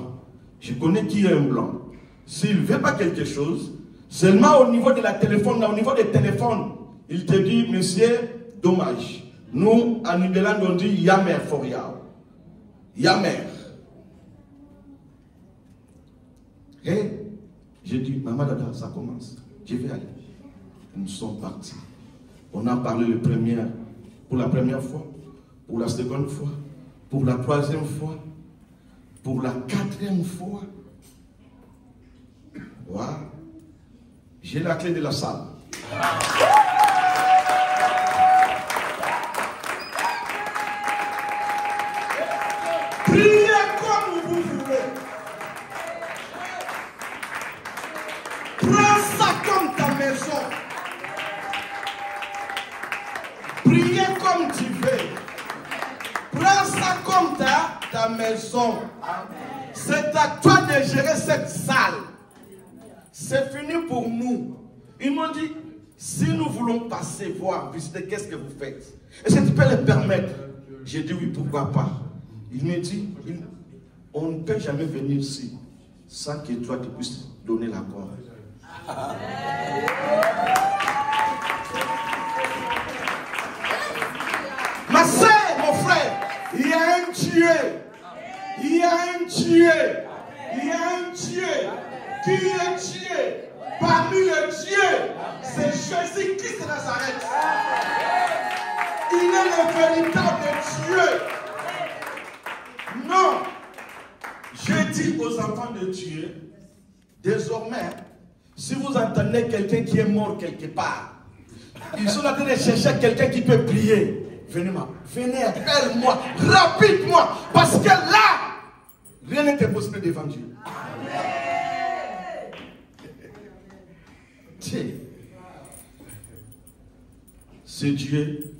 je connais qui est un blanc. S'il ne veut pas quelque chose, seulement au niveau de la téléphone, au niveau des téléphones, il te dit, monsieur, dommage. Nous, en Nidelande, on dit Yamer Foria. Yamer. Et j'ai dit, Maman Dada, ça commence. Je vais aller. Nous sommes partis. On a parlé pour la première fois, pour la seconde fois, pour la troisième fois, pour la 4e fois. Voilà. J'ai la clé de la salle. Prends ça comme ta maison. Priez comme tu veux. Prends ça comme ta maison. C'est à toi de gérer cette salle. C'est fini pour nous. Ils m'ont dit, si nous voulons passer, voir, visiter, qu'est-ce que vous faites? Est-ce que tu peux le permettre? J'ai dit oui, pourquoi pas. Il me dit, on ne peut jamais venir ici sans que toi tu puisses donner l'accord. Ma soeur, mon frère, il y a un Dieu. Il y a un Dieu. Il y a un Dieu qui est Dieu. Parmi les dieux, c'est Jésus-Christ de Nazareth. Il est le véritable Dieu. Non. Je dis aux enfants de Dieu, désormais, si vous entendez quelqu'un qui est mort quelque part, ils sont en train de chercher quelqu'un qui peut prier. Venez, appelle-moi, rapide-moi, parce que là, rien n'est impossible devant Dieu. C'est Dieu,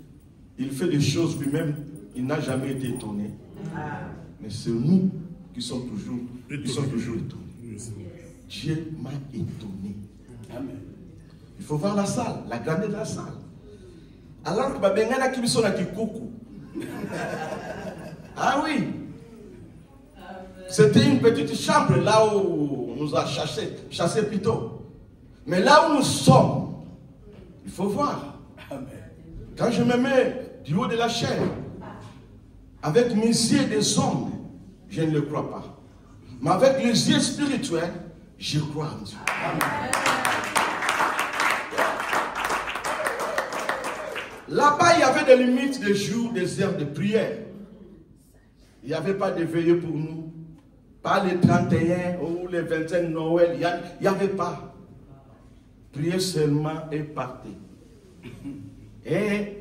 il fait des choses lui-même, il n'a jamais été étonné. Mais c'est nous qui sommes toujours étonnés. Dieu m'a étonné. Il faut voir la salle, la grandeur de la salle. Alors que Babengana qui sont là qui coucou. Ah oui. C'était une petite chambre là où on nous a chassé plutôt. Mais là où nous sommes, il faut voir. Quand je me mets du haut de la chair, avec mes yeux des hommes, je ne le crois pas. Mais avec les yeux spirituels, je crois en Dieu. Là-bas, il y avait des limites de jours, des heures de prière. Il n'y avait pas de veillée pour nous. Pas les 31 ou les 25 Noël. Il n'y avait pas. Priez seulement et partez. Et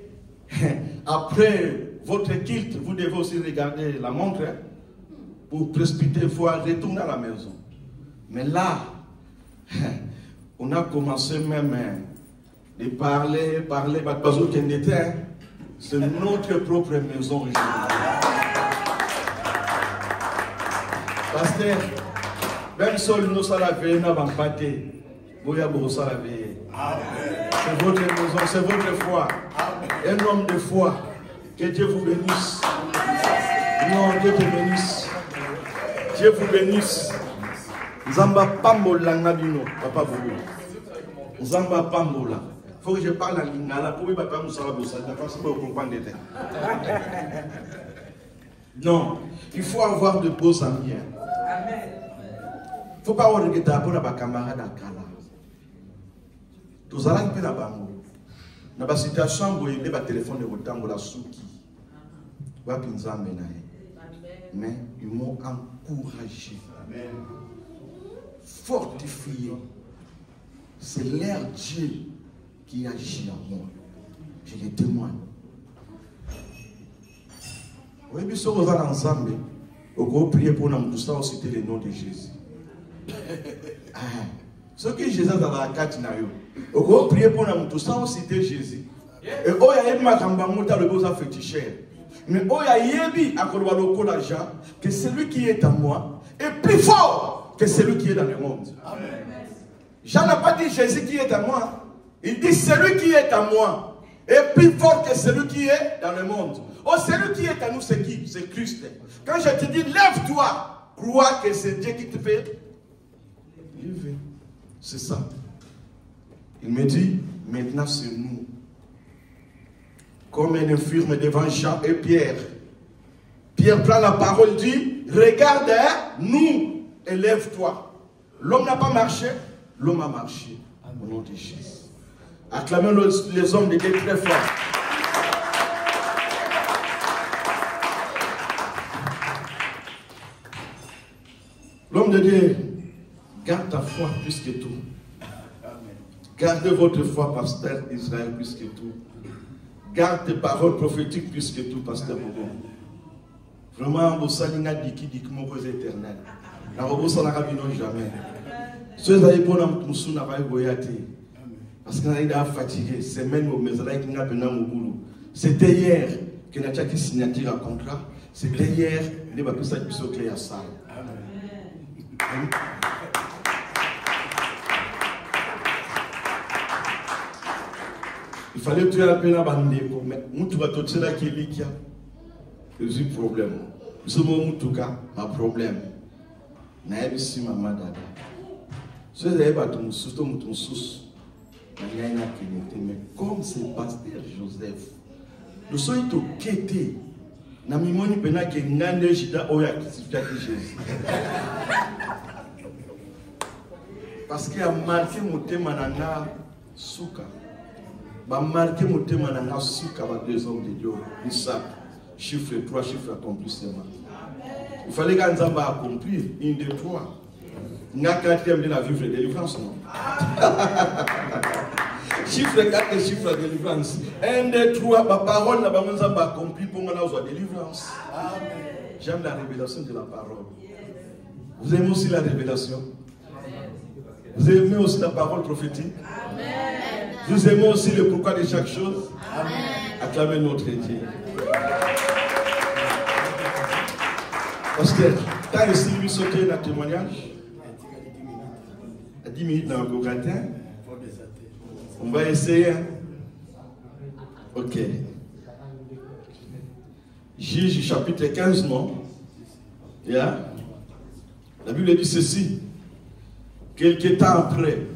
après votre culte, vous devez aussi regarder la montre pour précipiter, il faut retourner à la maison. Mais là, on a commencé même de parler, parce qu'on était, c'est notre propre maison. Pasteur, même si nous sommes la veille, nous avons pâté. C'est votre maison, c'est votre foi. Un homme de foi. Que Dieu vous bénisse. Non, Dieu te bénisse. Dieu vous bénisse. Zamba Pambola Nabino, Papa Boulou. Zamba Pambola. Il faut que je parle en lingala pour que papa nous sache ça. Parce que vous comprenez. Non, il faut avoir de beaux amis. Il ne faut pas avoir de pour les camarades à Kala. Tous allons faire la bango. Dans la situation où il y a un téléphone de votre la souki. Mais ils m'ont encouragé. Fortifié. C'est l'air Dieu qui agit en moi. Je les témoigne. Oui, mais si vous allez ensemble, vous priez pour nous, tout ça, vous citez le nom de Jésus. Ce que Jésus a dans la carte, vous priez pour nous, tout ça, vous citez Jésus. Et oh, il y a une macambamouta le beau féticheur. Mais oh, il y a yebi à Kolwaloko l'argent que celui qui est en moi est plus fort que celui qui est dans le monde. Jean n'a pas dit Jésus qui est en moi. Il dit celui qui est en moi est plus fort que celui qui est dans le monde. Oh, celui qui est en nous, c'est qui? C'est Christ. Quand je te dis lève-toi, crois que c'est Dieu qui te fait lever. C'est ça. Il me dit maintenant c'est nous. Comme un infirme devant Jean et Pierre. Pierre prend la parole, dit, regarde, nous, et lève-toi. L'homme n'a pas marché, l'homme a marché. Au nom de Jésus. Acclamez les hommes de Dieu très fort. L'homme de Dieu, garde ta foi plus que tout. Gardez votre foi, pasteur Israël, plus que tout. Garde tes paroles prophétiques plus que tout, pasteur Bobo. Vraiment, vous salina diki mon cause éternel. La robot s'en a jamais. Ceux qui ont été parce qu'on a fatigué, semaine au c'était hier que nous avons signé un contrat. C'était hier que nous avons signé un contrat. Il fallait tuer un peu la bande, mais nous avons tout cela qui est là. C'est un problème. Nous sommes tout cas un problème. Nous avons ici ma dada. Si vous avez battu mon sous, mais comme c'est pasteur Joseph, nous sommes tous quêtés. Nous avons dit que nous avons Jésus. Parce qu'il a marqué mon thème à Souka. Il a marqué mon thème à Souka, deux hommes de Dieu. Ils savent. Chiffre 3, chiffre accomplissement. Il fallait que nous accomplir une des trois. Nous avons quatrième de la vivre de délivrance. Chiffre 4, chiffre de délivrance. Un des trois, ma parole n'a pas accompli pour moi la délivrance. J'aime la révélation de la parole. Vous aimez aussi la révélation? Vous aimez aussi la parole prophétique? Vous aimez aussi le pourquoi de chaque chose? Acclamez notre Dieu. Pasteur, quand ici lui sauter un témoignage, à 10 minutes dans le gratin, on va essayer. Ok. Juge chapitre 15, non? Yeah. La Bible dit ceci. Quelque temps après,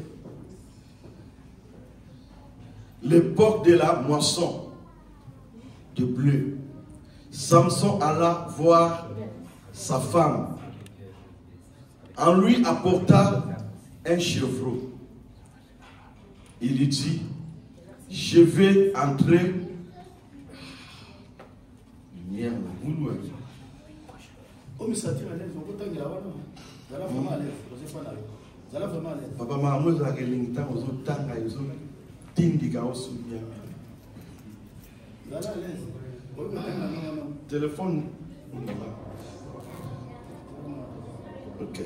l'époque de la moisson de bleu, Samson alla voir sa femme. En lui apporta un chevreau. Il lui dit, je vais entrer. Papa, maman, je vais téléphone. Ok.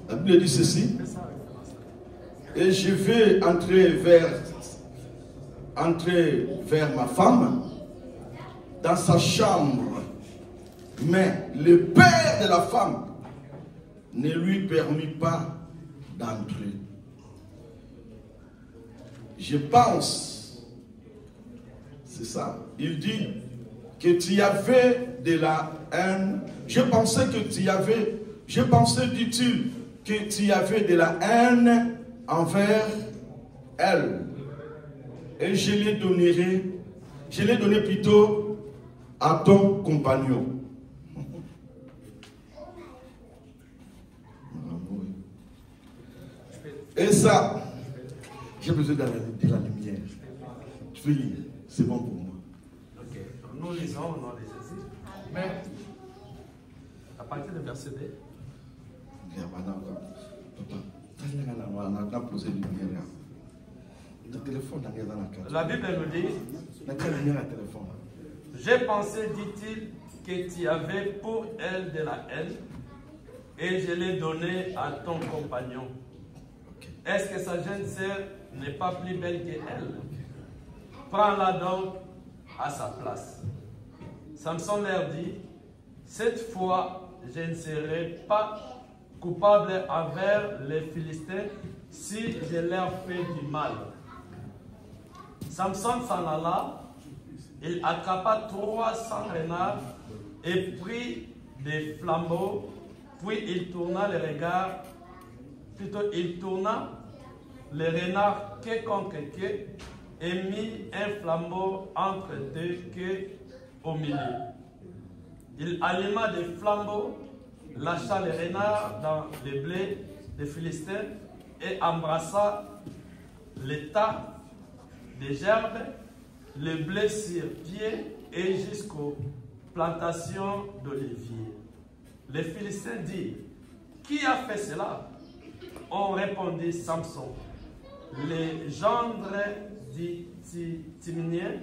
La Bible dit ceci. Et je vais entrer vers ma femme dans sa chambre. Mais le père de la femme ne lui permit pas d'entrer. Je pense, c'est ça, il dit que tu avais de la haine. Je pensais, dit-il, que tu avais de la haine envers elle. Et je l'ai donné plutôt à ton compagnon. Et ça, j'ai besoin de la lumière. Je vais lire, c'est bon pour moi. Ok, nous lisons au nom de Jésus. Mais, à partir du verset 2. La Bible nous dit, j'ai pensé, dit-il, que tu avais pour elle de la haine et je l'ai donnée à ton compagnon. Est-ce que sa jeune sœur n'est pas plus belle qu'elle? Prends-la donc à sa place. Samson leur dit, cette fois, je ne serai pas coupable envers les Philistins si je leur fais du mal. Samson s'en alla, il attrapa 300 renards et prit des flambeaux, puis il tourna les renards queue contre queue et mit un flambeau entre deux queues au milieu. Il alluma des flambeaux, lâcha les renards dans les blés des Philistins et embrassa les tas des gerbes, les blés sur pied et jusqu'aux plantations d'oliviers. Les Philistins dirent, qui a fait cela? On répondit Samson, les gendres du Timnien,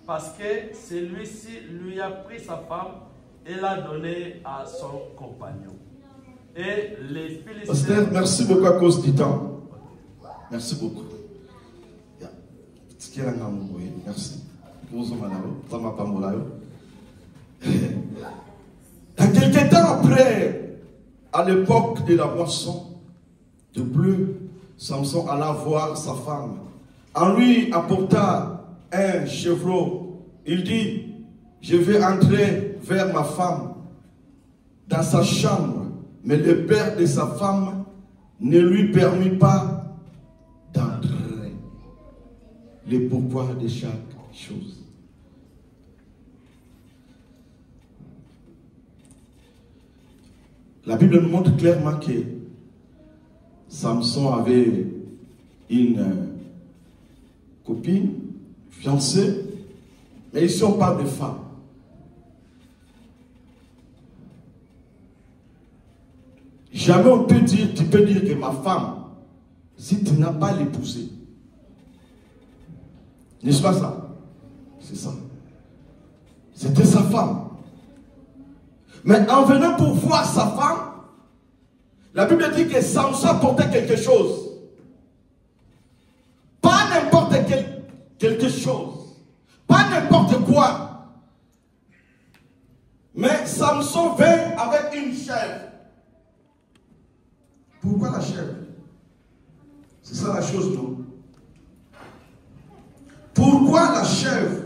parce que celui-ci lui a pris sa femme et l'a donnée à son compagnon. Et les Philistins... Pasteur, merci beaucoup à cause du temps. Merci beaucoup. Merci. Dans quelques temps après, à l'époque de la moisson de bleu, Samson alla voir sa femme. En lui apporta un chevreau. Il dit, je vais entrer vers ma femme dans sa chambre. Mais le père de sa femme ne lui permit pas d'entrer. Les pourquoi de chaque chose. La Bible nous montre clairement que Samson avait une copine, fiancée, mais ici on parle de femme. Jamais on peut dire, tu peux dire que ma femme, si tu n'as pas l'épousée, n'est-ce pas ça? C'est ça. C'était sa femme. Mais en venant pour voir sa femme, la Bible dit que Samson portait quelque chose. Pas n'importe quel quelque chose. Pas n'importe quoi. Mais Samson vint avec une chèvre. Pourquoi la chèvre? C'est ça la chose, non? Pourquoi la chèvre?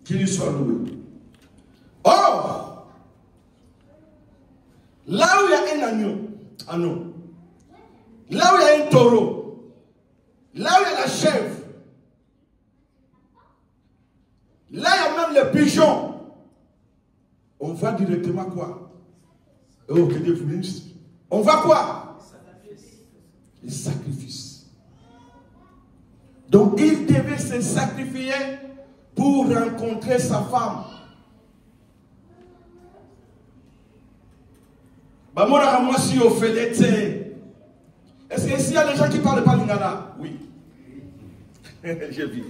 Qu'il lui soit loué. Or, là où il y a un agneau, là où il y a un taureau, là où il y a la chèvre, là il y a même le pigeon, on voit directement quoi? Oh, que Dieu vous bénisse. On voit quoi? Les sacrifices. Donc il devait se sacrifier pour rencontrer sa femme. Est-ce que s'il y a des gens qui parlent pas lingala? Oui. J'ai vu.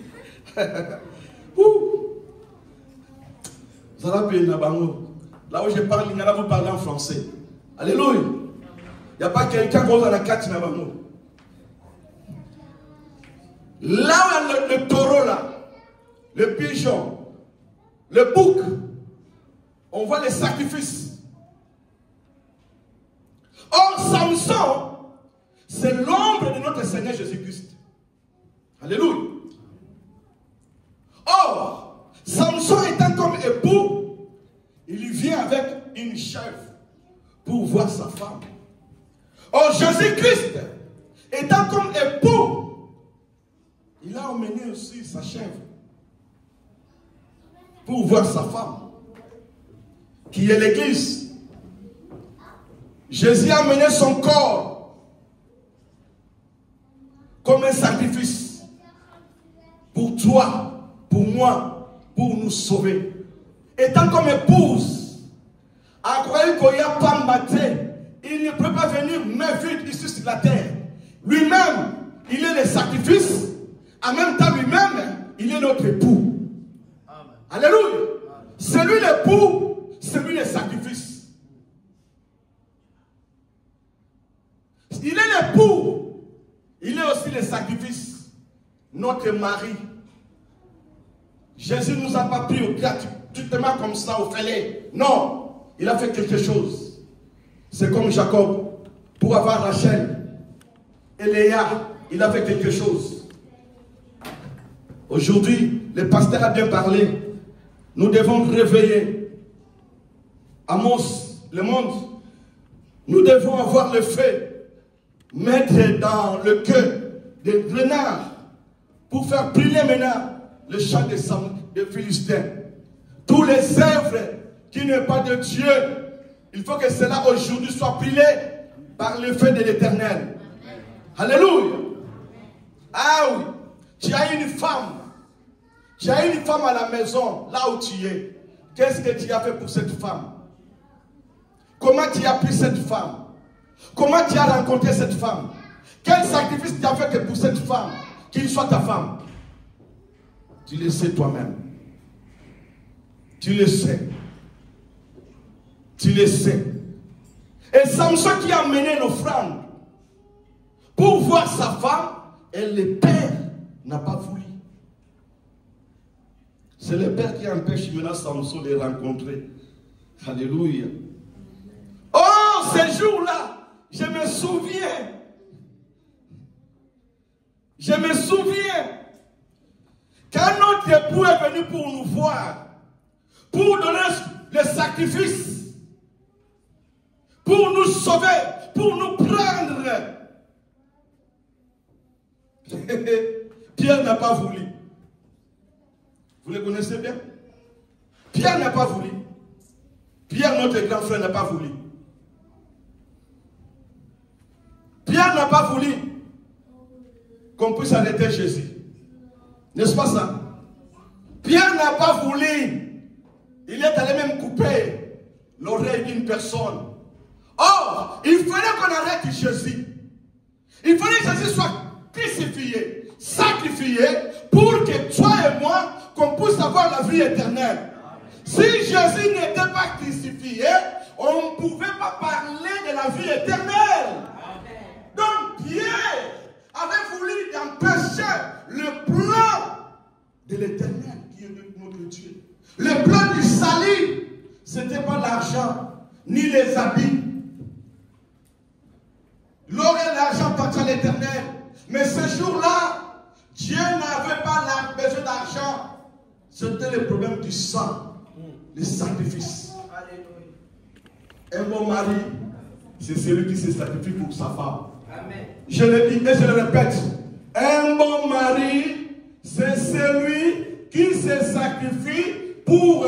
Là où je parle lingala, vous parlez en français. Alléluia. Il n'y a pas quelqu'un qui a la carte na bango. Là où il y a le taureau là, le pigeon, le bouc, on voit les sacrifices. Or, Samson, c'est l'ombre de notre Seigneur Jésus-Christ. Alléluia. Or, Samson étant comme époux, il vient avec une chèvre pour voir sa femme. Or, Jésus-Christ, étant comme époux, il a emmené aussi sa chèvre pour voir sa femme, qui est l'Église. Jésus a amené son corps comme un sacrifice pour toi, pour moi, pour nous sauver. Étant comme épouse, à croire qu'il n'y a pas maté, il ne peut pas venir main vide ici sur la terre. Lui-même, il est le sacrifice. En même temps, lui-même, il est notre époux. Amen. Alléluia. C'est lui l'époux, c'est lui le sacrifice. Il est l'époux, il est aussi le sacrifice. Notre mari. Jésus ne nous a pas pris gratuitement comme ça au fêlé. Non, il a fait quelque chose. C'est comme Jacob, pour avoir Rachel et Léa, il a fait quelque chose. Aujourd'hui, le pasteur a bien parlé. Nous devons réveiller Amos, le monde. Nous devons avoir le feu, mettre dans le cœur des renards pour faire briller maintenant le chant des Philistins. Tous les œuvres qui n'est pas de Dieu, il faut que cela aujourd'hui soit brûlé par le feu de l'Éternel. Alléluia. Ah oui, tu as une femme. Tu as une femme à la maison, là où tu es. Qu'est-ce que tu as fait pour cette femme? Comment tu as pris cette femme? Comment tu as rencontré cette femme? Quel sacrifice tu as fait pour cette femme, qu'il soit ta femme? Tu le sais toi-même. Tu le sais. Tu le sais. Et Samson qui a mené l'offrande pour voir sa femme, et le père n'a pas voulu. C'est le père qui empêche maintenant Samson de rencontrer. Alléluia. Oh, ce jour-là, je me souviens. Je me souviens. Quand notre époux est venu pour nous voir, pour donner le sacrifice, pour nous sauver, pour nous prendre, Pierre n'a pas voulu. Vous le connaissez bien? Pierre n'a pas voulu. Pierre, notre grand frère, n'a pas voulu. Pierre n'a pas voulu qu'on puisse arrêter Jésus. N'est-ce pas ça? Pierre n'a pas voulu. Il est allé même couper l'oreille d'une personne. Or, il fallait qu'on arrête Jésus. Il fallait que Jésus soit crucifié, sacrifié, pour que toi et moi, qu'on puisse avoir la vie éternelle. Si Jésus n'était pas crucifié, on ne pouvait pas parler de la vie éternelle. Donc Pierre avait voulu empêcher le plan de l'éternel qui est notre Dieu. Le plan du salut, ce n'était pas l'argent, ni les habits. L'or et l'argent appartiennent à l'éternel. Mais ce jour-là, Dieu n'avait pas besoin d'argent. C'était le problème du sang, le sacrifice. Un bon mari, c'est celui qui se sacrifie pour sa femme. Amen. Je le dis et je le répète. Un bon mari, c'est celui qui se sacrifie pour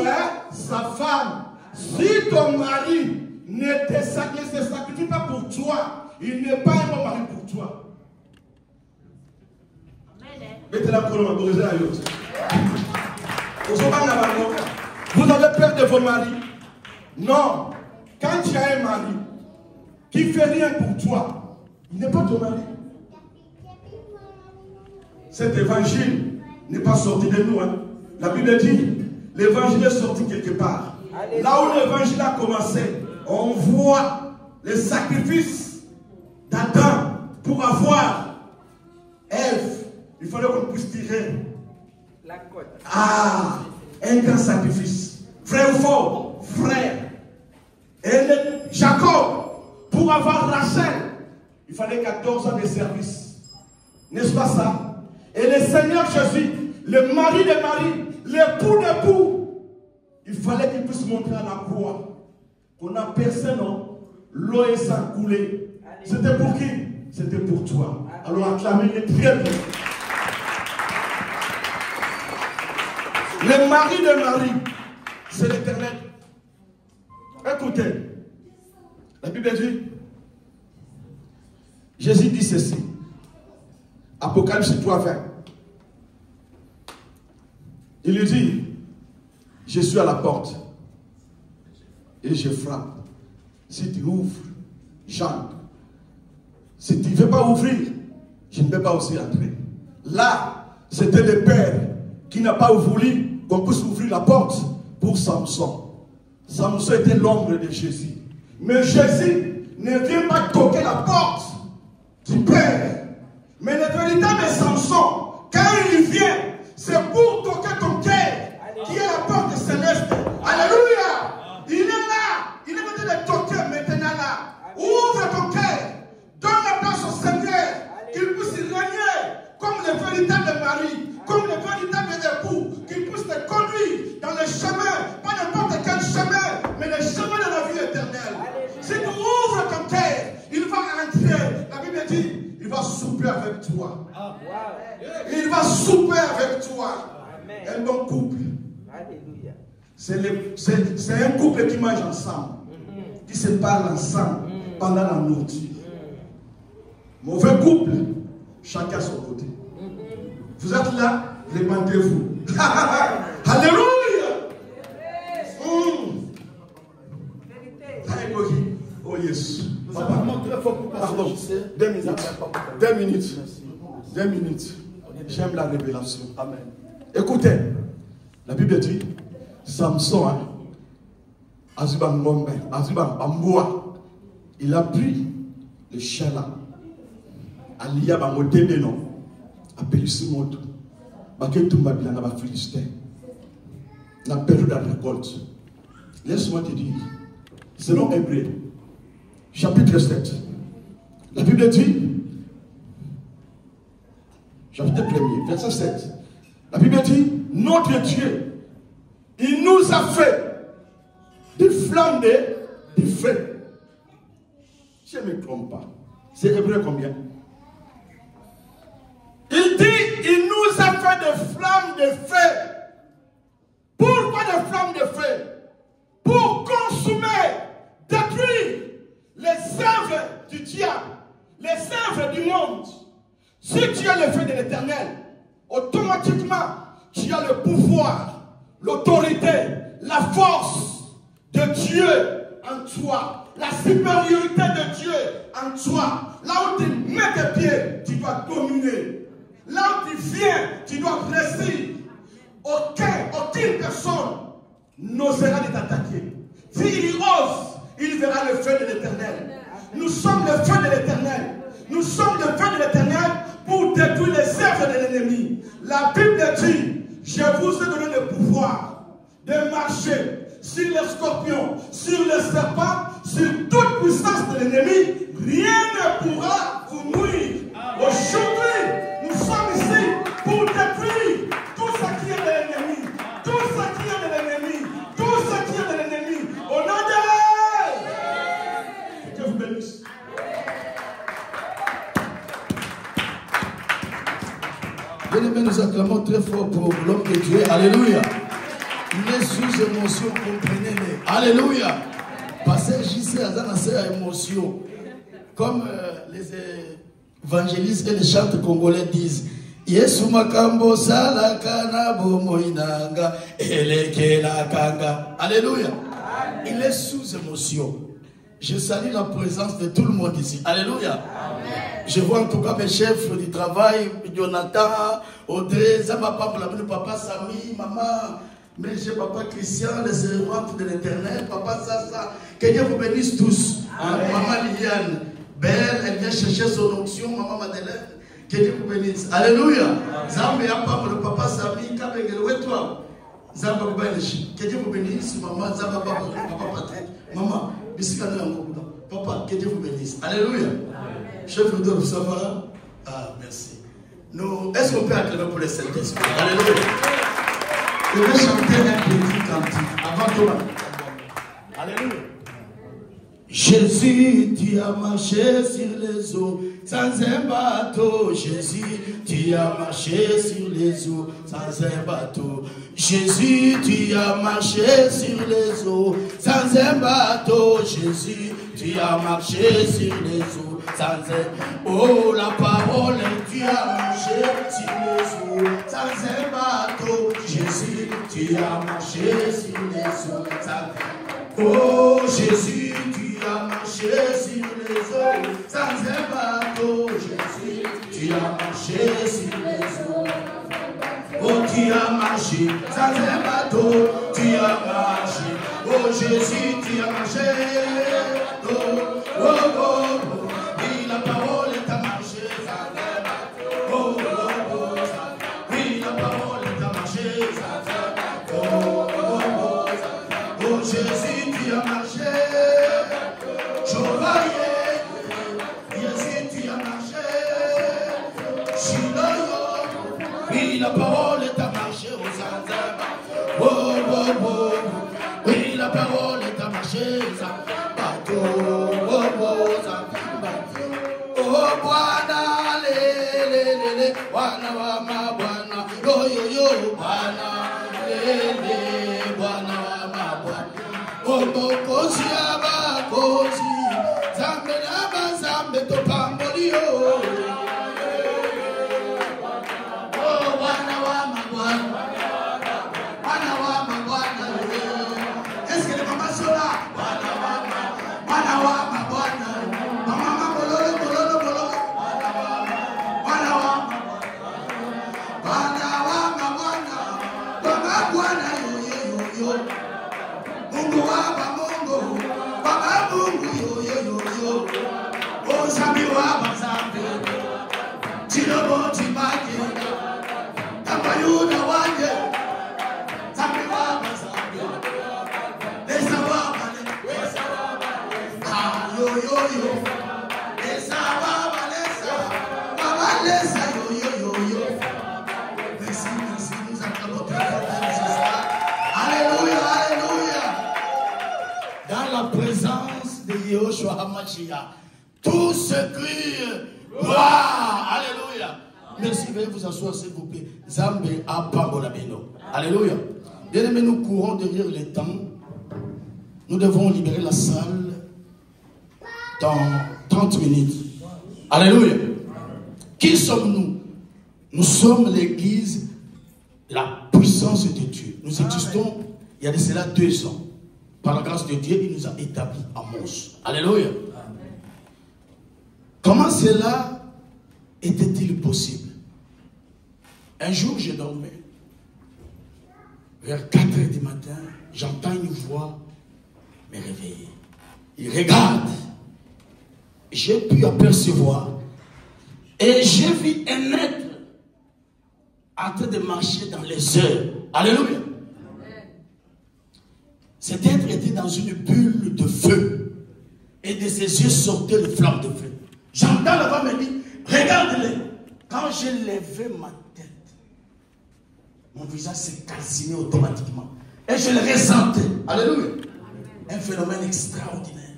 sa femme. Si ton mari ne se sacrifie pas pour toi, il n'est pas un bon mari pour toi. Mettez-la pour l'autoriser la yacht. Vous avez peur de vos maris? Non. Quand tu as un mari qui ne fait rien pour toi, il n'est pas ton mari. Cet évangile n'est pas sorti de nous. Hein. La Bible dit, l'évangile est sorti quelque part. Allez, là où l'évangile a commencé, on voit les sacrifices d'Adam pour avoir Ève. Il fallait qu'on puisse tirer la côte. Ah, un grand sacrifice. Frère ou faux? Frère. Et Jacob, pour avoir Rachel, il fallait 14 ans de service. N'est-ce pas ça? Et le Seigneur Jésus, le mari de Marie, l'époux d'époux, il fallait qu'il puisse montrer à la croix qu'on a personne, l'eau est sans couler. C'était pour qui? C'était pour toi. Alors acclamez-le très bien. Le mari de Marie, c'est l'Éternel. Écoutez, la Bible dit, Jésus dit ceci, Apocalypse 3, 20. Il lui dit, je suis à la porte et je frappe. Si tu ouvres, j'entre. Si tu ne veux pas ouvrir, je ne vais pas aussi entrer. Là, c'était le Père qui n'a pas voulu qu'on puisse ouvrir la porte pour Samson. Samson était l'ombre de Jésus. Mais Jésus ne vient pas toquer la porte du Père. Mais le véritable Samson, quand il vient, c'est pour toquer ton cœur, qui est la porte céleste. Alléluia! Il est là. Il est en train de toquer maintenant là. Ouvre ton cœur. Donne la place au Seigneur. Qu'il puisse régner comme le véritable mari, comme le véritable époux, qu'il puisse te conduire dans le chemin, pas n'importe quel chemin, mais le chemin de la vie éternelle. Si tu ouvres ton cœur, il va entrer. La Bible dit, il va souper avec toi. Il va souper avec toi. Un bon couple. C'est un couple qui mange ensemble, qui se parle ensemble pendant la nourriture. Mauvais couple, chacun à son côté. Vous êtes là, répandez-vous. Alléluia. Oh yes. Pardon. 2 minutes. 2 minutes. 2 minutes. J'aime la révélation. Amen. Écoutez, la Bible dit, Samson il a pris le chien là. Alia ba motende non. Appelé Simoto. Baké tumba bilanga ba Philistin. La période de la récolte. Laisse-moi te dire. Selon Hébreu, chapitre 7. La Bible dit, chapitre 1er, verset 7. La Bible dit, notre Dieu, il nous a fait des flammes de feu. Si je ne me trompe pas, c'est Hébreu combien? Il dit, il nous a fait des flammes de feu. Pourquoi des flammes de feu? Pour consumer, détruire les œuvres du diable, les œuvres du monde. Si tu as le feu de l'Éternel, automatiquement, tu as le pouvoir, l'autorité, la force de Dieu en toi, la supériorité de Dieu en toi. Là où tu mets tes pieds, tu dois dominer. Là où tu viens, tu dois réussir. Aucune personne n'osera de t'attaquer. S'il ose, il verra le feu de l'Éternel. Nous sommes le feu de l'Éternel. Nous sommes le feu de l'Éternel pour détruire les œuvres de l'ennemi. La Bible dit, je vous ai donné le pouvoir de marcher sur les scorpions, sur les serpents, sur toute puissance de l'ennemi. Rien ne pourra vous nuire. Aujourd'hui, nous sommes ici pour détruire tout ce qui est de l'ennemi. Tout ce qui est de l'ennemi. Tout ce qui est de l'ennemi. Au nom de Dieu. Que Dieu vous bénisse. Bien-aimés, nous acclamons très fort pour l'homme de Dieu. Alléluia. Il est sous émotion, comprenez-le. Alléluia. Pasteur JC a ses émotions. Comme les évangélistes et les chantres congolais disent, Yesu makambo salakana bomoinanga elekela kanga. Alléluia. Il est sous émotion. Je salue la présence de tout le monde ici. Alléluia. Amen. Je vois en tout cas mes chefs du travail, Jonathan, Audrey, Zamapa, papa Sami, maman, mais j'ai papa Christian, les servantes de l'Éternel, papa Sasa. Que Dieu vous bénisse tous. Amen. Maman Liliane, Belle, elle vient chercher son onction, maman Madeleine. Que Dieu vous bénisse. Alléluia. Zambe Yapa, le papa Sami, Kabengel, où est toi? Zamba Benishi. Que Dieu vous bénisse, maman, Zamba Papa Patrick. Maman, papa, que Dieu vous bénisse. Alléluia. Chef de vous savoir. Ah, merci. Est-ce qu'on peut acclamer pour le Saint-Esprit? Alléluia. Je vais chanter un petit cantique avant Thomas. Alléluia. Jésus, tu as marché sur les eaux sans un bateau. Jésus, tu as marché sur les eaux sans un bateau. Jésus, tu as marché sur les eaux sans un bateau. Jésus, tu as marché sur les eaux sans un... Oh, la parole, tu as marché sur les eaux sans un bateau. Jésus, tu as marché sur les eaux sans un... Oh, Jésus, tu as marché sur les eaux sans un bateau. Jésus, tu as marché sur les eaux. Oh, tu as marché sans un bateau. Tu as marché. Oh, Jésus, tu as marché. Oh, oh, oh, oh. Oui, la parole est à marché sans un bateau. Oh, oh, oh. Oui, la parole est à marché sans un bateau. Oh, oh, oh. Oh, Jésus, tu as marché. Jésus, tu as marché. Oui, la parole est à marcher aux Anzaba. Oh, oh, oh. Oui, la parole est à marcher aux Anzaba. Oh, oh, oh, Bwana, le, Bwana wa mabwana. Yo, yo, yo, Bwana, le, Bwana wa mabwana. Oh, mokosi abakosi. Zambe na zambe to pambolio. Mungu wa Tout se crie gloire. Alléluia. Merci, veuillez vous asseoir s'il vous plaît. Zambé Apambolabeno. Alléluia. Bien aimés, nous courons derrière les temps. Nous devons libérer la salle dans 30 minutes. Alléluia. Qui sommes-nous? Nous sommes l'église, la puissance de Dieu. Nous existons il y a de cela 2 ans. Par la grâce de Dieu, il nous a établis à Mons. Alléluia. Comment cela était-il possible? Un jour, je dormais. Vers 4 h du matin, j'entends une voix me réveiller. Il regarde. J'ai pu apercevoir. Et j'ai vu un être en train de marcher dans les heures. Alléluia. Cet être était dans une bulle de feu. Et de ses yeux sortaient les flammes de feu. J'entends la voix me dire, regarde-les. Quand j'ai levé ma tête, mon visage s'est calciné automatiquement. Et je le ressentais. Alléluia. Un phénomène extraordinaire.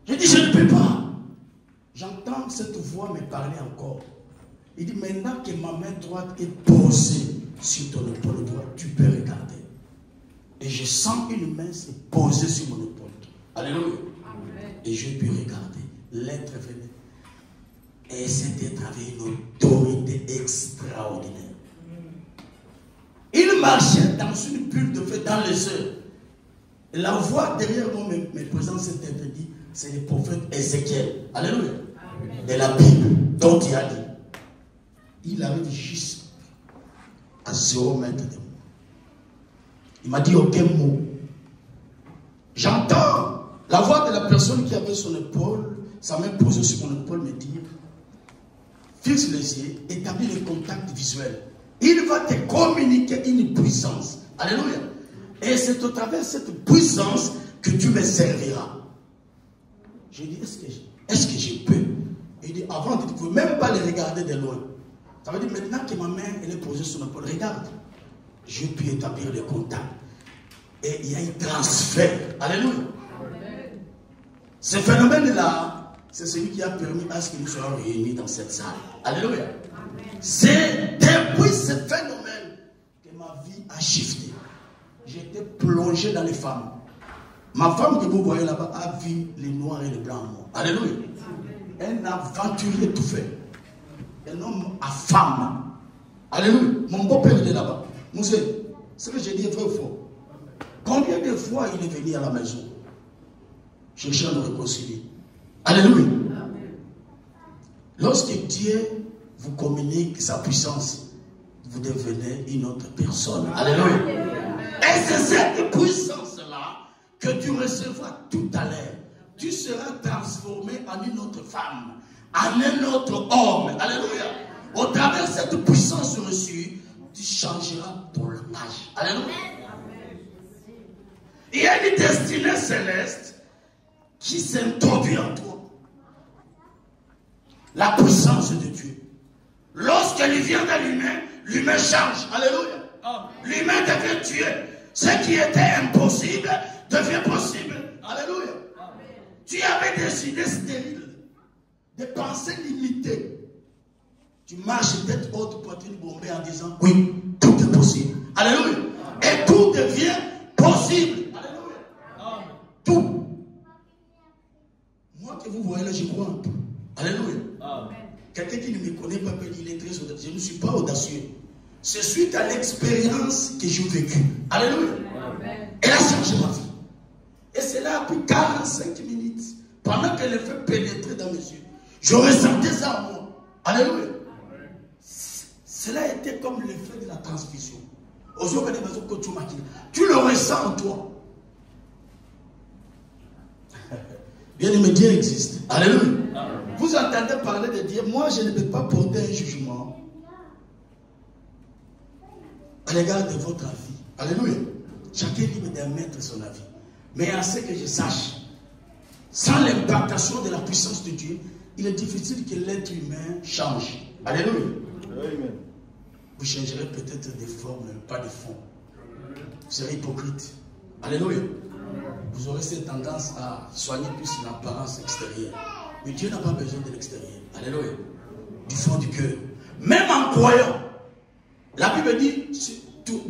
Je dis, je ne peux pas. J'entends cette voix me parler encore. Il dit, maintenant que ma main droite est posée sur ton épaule droite, tu peux regarder. Et je sens une main se poser sur mon épaule. Alléluia. Amen. Et je puis regarder. L'être venait. Et cet être avait une autorité extraordinaire. Il marchait dans une bulle de feu dans les heures. La voix derrière moi me présente cet être dit, c'est le prophète Ézéchiel. Alléluia. Amen. De la Bible dont il a dit. Il arrive juste à 0 mètres de moi. Il m'a dit aucun mot. J'entends la voix de la personne qui avait son épaule, sa main posée sur mon épaule, me dire, fixe les yeux, établis le contact visuel. Il va te communiquer une puissance. Alléluia. Et c'est au travers de cette puissance que tu me serviras. J'ai dit, est-ce que je peux? Il dit, avant, tu ne peux même pas les regarder de loin. Ça veut dire, maintenant que ma main elle est posée sur l'épaule, regarde. Je puis établir le contact. Et il y a un transfert. Alléluia. Amen. Ce phénomène-là, c'est celui qui a permis à ce que nous soyons réunis dans cette salle. Alléluia. C'est depuis ce phénomène que ma vie a shifté. J'étais plongé dans les femmes. Ma femme que vous voyez là-bas a vu les noirs et les blancs. Alléluia. Un aventurier tout fait. Un homme à femme. Alléluia. Mon beau-père est là-bas. Monsieur, ce que j'ai dit est vrai ou faux? Combien de fois il est venu à la maison chercher à nous réconcilier? Alléluia. Lorsque Dieu vous communique sa puissance, vous devenez une autre personne. Alléluia. Et c'est cette puissance-là que tu recevras tout à l'heure. Tu seras transformé en une autre femme, en un autre homme. Alléluia. Au travers de cette puissance reçue, tu changeras ton langage. Alléluia. Il y a une destinée céleste qui s'introduit en toi. La puissance de Dieu. Lorsqu'elle vient dans l'humain, l'humain change. Alléluia. L'humain devient tué. Ce qui était impossible devient possible. Alléluia. Tu avais des idées stériles, des pensées limitées. Tu marches tête haute, poitrine bombée en disant, oui, tout est possible. Alléluia. Et tout devient possible. Alléluia. Tout. Moi que vous voyez là, je crois en tout. Alléluia. Quelqu'un qui ne me connaît pas peut dire, il est très audacieux. Je ne suis pas audacieux. C'est suite à l'expérience que j'ai vécue. Alléluia. Elle a changé ma vie. Et cela a pris 45 minutes. Pendant qu'elle le fait pénétrer dans mes yeux, je ressentais ça en moi. Alléluia. Cela était comme l'effet de la transfusion. Tu le ressens en toi. Bien aimé, Dieu existe. Alléluia. Vous entendez parler de Dieu. Moi, je ne peux pas porter un jugement à l'égard de votre avis. Alléluia. Chacun est libre d'émettre son avis. Mais à ce que je sache, sans l'implantation de la puissance de Dieu, il est difficile que l'être humain change. Alléluia. Amen. Vous changerez peut-être des formes, mais pas de fond. Vous serez hypocrite. Alléluia. Vous aurez cette tendance à soigner plus l'apparence extérieure. Mais Dieu n'a pas besoin de l'extérieur. Alléluia. Du fond du cœur. Même en croyant, la Bible dit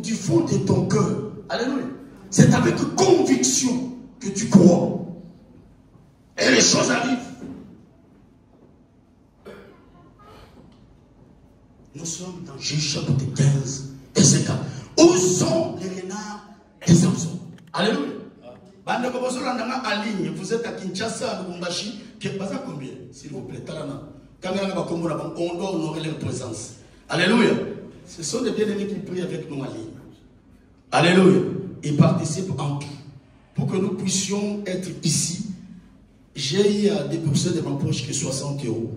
du fond de ton cœur. Alléluia. C'est avec conviction que tu crois. Et les choses arrivent. Nous sommes dans Juge chapitre 15 et 50. Où sont les renards et Samson? Alléluia. Vous êtes à Kinshasa, à Lubumbashi. Combien, s'il vous plaît? Quand on doit honorer leur présence. Alléluia. Ce sont des bien-aimés qui prient avec nous en ligne. Alléluia. Ils participent en tout. Pour que nous puissions être ici, j'ai déboursé de ma poche que 60 €.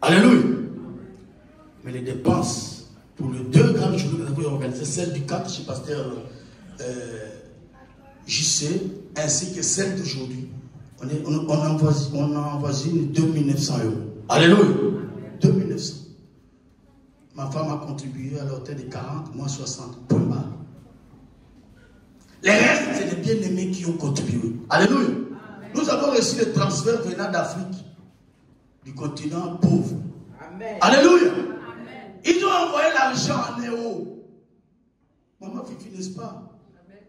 Alléluia. Mais les dépenses pour les 2 grandes journées que nous avons organisées, celle du 4 chez Pasteur JC, ainsi que celle d'aujourd'hui, on envoisine 2900 €. Alléluia. 2900. Ma femme a contribué à l'hôtel de 40, moi 60. Point barre. Les restes, c'est les bien-aimés qui ont contribué. Alléluia. Nous avons reçu le transfert venant d'Afrique, du continent pauvre. Amen. Alléluia. Amen. Ils ont envoyé l'argent en euros. Maman Fifi, n'est-ce pas? Amen.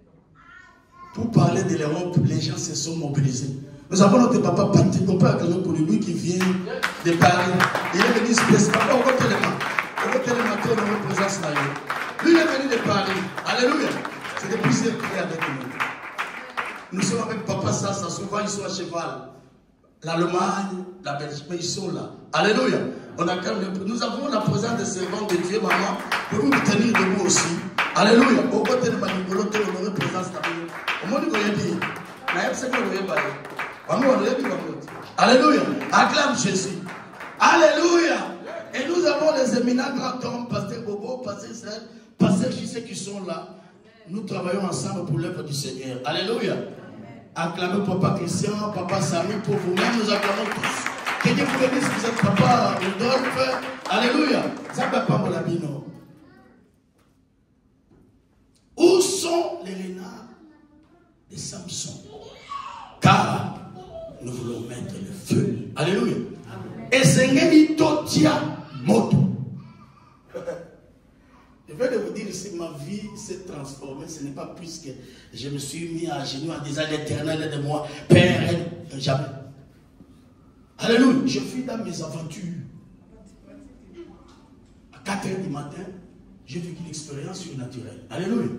Pour parler de l'Europe, les gens se sont mobilisés. Nous avons notre papa Patrick, on peut accueillir pour lui qui vient de Paris. Il est venu spécialement. On va tellement. On va tellement que nous représentons là. Lui, il est venu de Paris. Alléluia. C'est des plusieurs qui avec nous. Nous sommes avec papa Sassa, souvent ils sont à cheval. L'Allemagne, la Belgique, mais ils sont là. Alléluia. Nous avons la présence des servants de Dieu, maman, pour vous tenir debout aussi. Alléluia. Au côté de Manigolo, on aurait présence là. Au monde qu'on a dit, alléluia. Acclame Jésus. Alléluia. Et nous avons les éminents grands hommes, Pasteur Bobo, Pasteur Israël, Pasteur JC qui sont là. Nous travaillons ensemble pour l'œuvre du Seigneur. Alléluia. Acclamez Papa Christian, Papa Samy, pour vous-même, nous acclamons tous. Que Dieu vous bénisse, vous êtes Papa Rudolph. Alléluia. Où sont les renards de Samson? Car nous voulons mettre le feu. Alléluia. Et Seigneur Totia Moto. Je vais de vous dire ici, ma vie s'est transformée. Ce n'est pas plus que je me suis mis à genoux en disant l'Éternel de moi, Père, jamais. Alléluia. Je suis dans mes aventures. À 4 h du matin, j'ai vécu une expérience surnaturelle. Alléluia.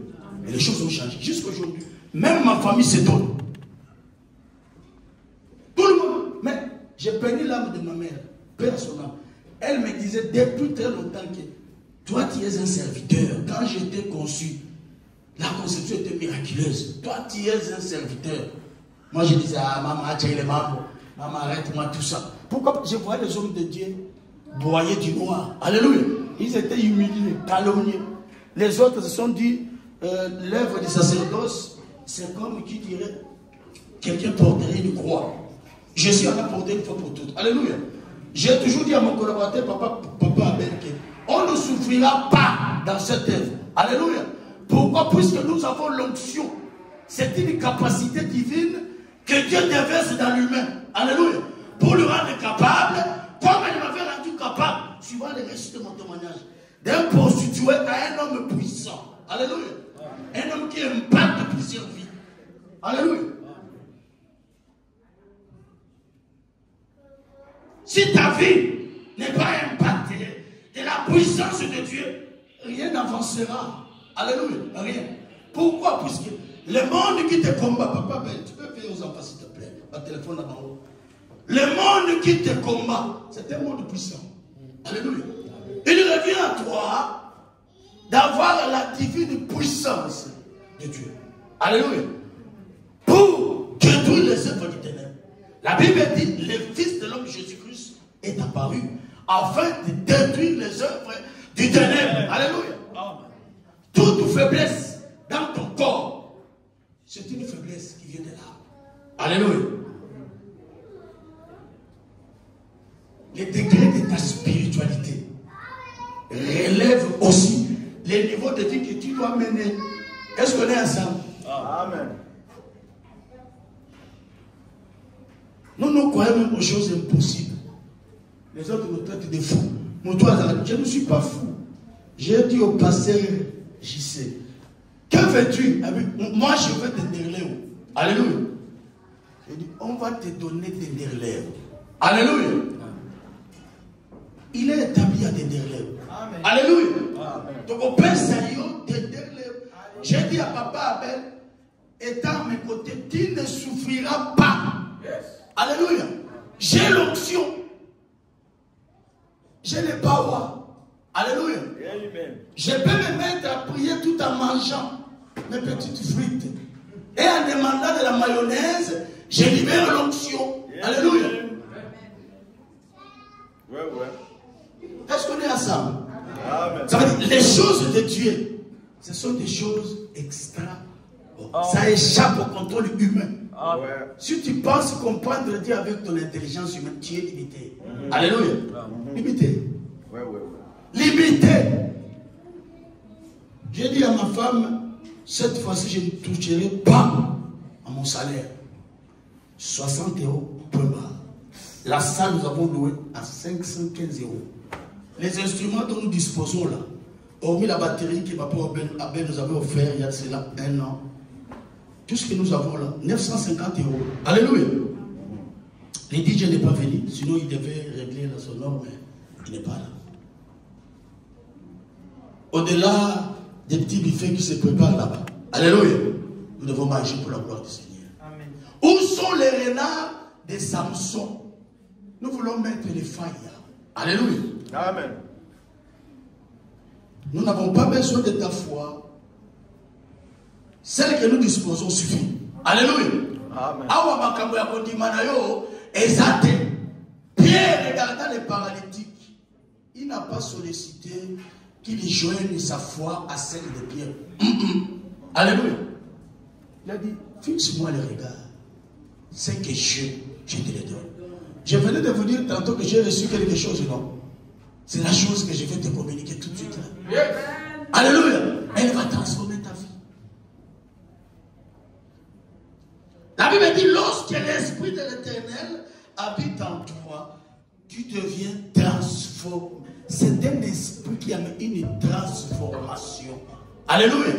Et les choses ont changé. Jusqu'à aujourd'hui, même ma famille s'étonne. Tout le monde. Mais j'ai béni l'âme de ma mère, Père son âme. Elle me disait depuis très longtemps que toi, tu es un serviteur. Quand j'étais conçu, la conception était miraculeuse. Toi, tu es un serviteur. Moi, je disais, ah, maman, tu es les membres. Maman, arrête-moi tout ça. Pourquoi je voyais les hommes de Dieu broyer du noir? Alléluia. Ils étaient humiliés, calomniés. Les autres se sont dit, l'œuvre du sacerdoce, c'est comme qui dirait, quelqu'un porterait une croix. Jésus en a porté une fois pour toutes. Alléluia. J'ai toujours dit à mon collaborateur, papa Abel, on ne souffrira pas dans cette œuvre. Alléluia. Pourquoi? Puisque nous avons l'onction. C'est une capacité divine que Dieu déverse dans l'humain. Alléluia. Pour le rendre capable, comme il m'avait rendu capable, suivant les récits de mon témoignage, d'un constitué à un homme puissant. Alléluia. Un homme qui impacte plusieurs vies. Alléluia. Si ta vie n'est pas impactée de la puissance de Dieu, rien n'avancera. Alléluia. Rien. Pourquoi? Puisque le monde qui te combat, papa, ben, tu peux faire aux enfants s'il te plaît. Pas téléphone là-bas. Le monde qui te combat, c'est un monde puissant. Alléluia. Il revient à toi d'avoir la divine puissance de Dieu. Alléluia. Pour détruire les œuvres du ténèbre. La Bible dit, le Fils de l'homme Jésus-Christ est apparu afin de détruire les œuvres du ténèbre. Alléluia. Toute faiblesse dans ton corps, c'est une faiblesse qui vient de là. Alléluia. Les degrés de ta spiritualité relèvent aussi les niveaux de vie que tu dois mener. Est-ce qu'on est ensemble? Amen. Nous croyons même aux choses impossibles. Les autres nous traitent de fous. Je ne suis pas fou. J'ai dit au pasteur JC, que veux-tu? Moi je veux te Nderléo. Alléluia. Il dit, on va te donner des Nderléo. Alléluia. Il est établi à des Nderléo. Alléluia. Donc au Père Sayo, des Nderléo. J'ai dit à papa Abel, étant à mes côtés, tu ne souffriras pas. Alléluia. J'ai l'onction. J'ai le power. Alléluia. Je peux me mettre à prier tout en mangeant mes petites frites. Et en demandant de la mayonnaise, je libère l'onction. Alléluia. Est-ce qu'on est ensemble? Ça veut dire, les choses de Dieu, ce sont des choses extra. Ça échappe au contrôle humain. Si tu penses comprendre Dieu avec ton intelligence humaine, tu es limité. Alléluia. Limité. Limité. J'ai dit à ma femme, cette fois-ci, je ne toucherai pas à mon salaire. 60 € point bas. La salle, nous avons loué à 515 €. Les instruments dont nous disposons là, hormis la batterie que papa Abel nous avait offert il y a cela 1 an, tout ce que nous avons là, 950 €. Alléluia. Les DJ n'est pas venu, sinon il devait régler la sonore, mais il n'est pas là. Au-delà des petits buffets qui se préparent là-bas. Alléluia. Nous devons manger pour la gloire du Seigneur. Amen. Où sont les renards de Samson? Nous voulons mettre les failles là. Alléluia. Amen. Nous n'avons pas besoin de ta foi. Celle que nous disposons suffit. Alléluia. Amen. Awa makambo ya kondimana yo ezate. Pierre regardant les paralytiques. Il n'a pas sollicité qu'il joigne sa foi à celle de Pierre. Alléluia. Il a dit, fixe-moi le regard. C'est que je te le donne. Je venais de vous dire tantôt que j'ai reçu quelque chose, non? C'est la chose que je vais te communiquer tout de suite. Yes. Alléluia. Elle va transformer ta vie. La Bible dit, lorsque l'Esprit de l'Éternel habite en toi, tu deviens transformé. C'est un esprit qui a une transformation. Alléluia.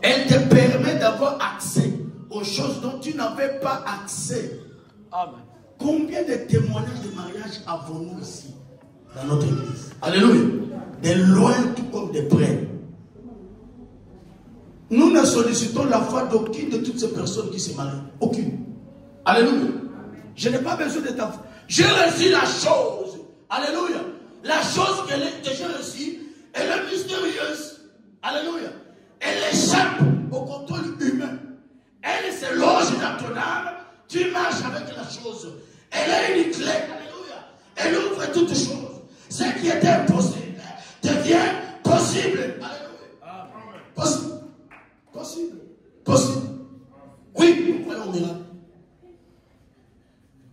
Elle te permet d'avoir accès aux choses dont tu n'avais pas accès. Amen. Combien de témoignages de mariage avons-nous ici dans notre église? Alléluia. De loin tout comme de près. Nous ne sollicitons la foi d'aucune de toutes ces personnes qui se marient. Aucune. Alléluia. Je n'ai pas besoin de ta foi. J'ai reçu la chose. Alléluia. La chose que j'ai reçue, elle est mystérieuse. Alléluia. Elle échappe au contrôle humain. Elle se loge dans ton âme. Tu marches avec la chose. Elle a une clé. Alléluia. Elle ouvre toutes choses. Ce qui était impossible devient possible. Alléluia. Possible. Possible. Possible. Oui, nous croyons au miracle.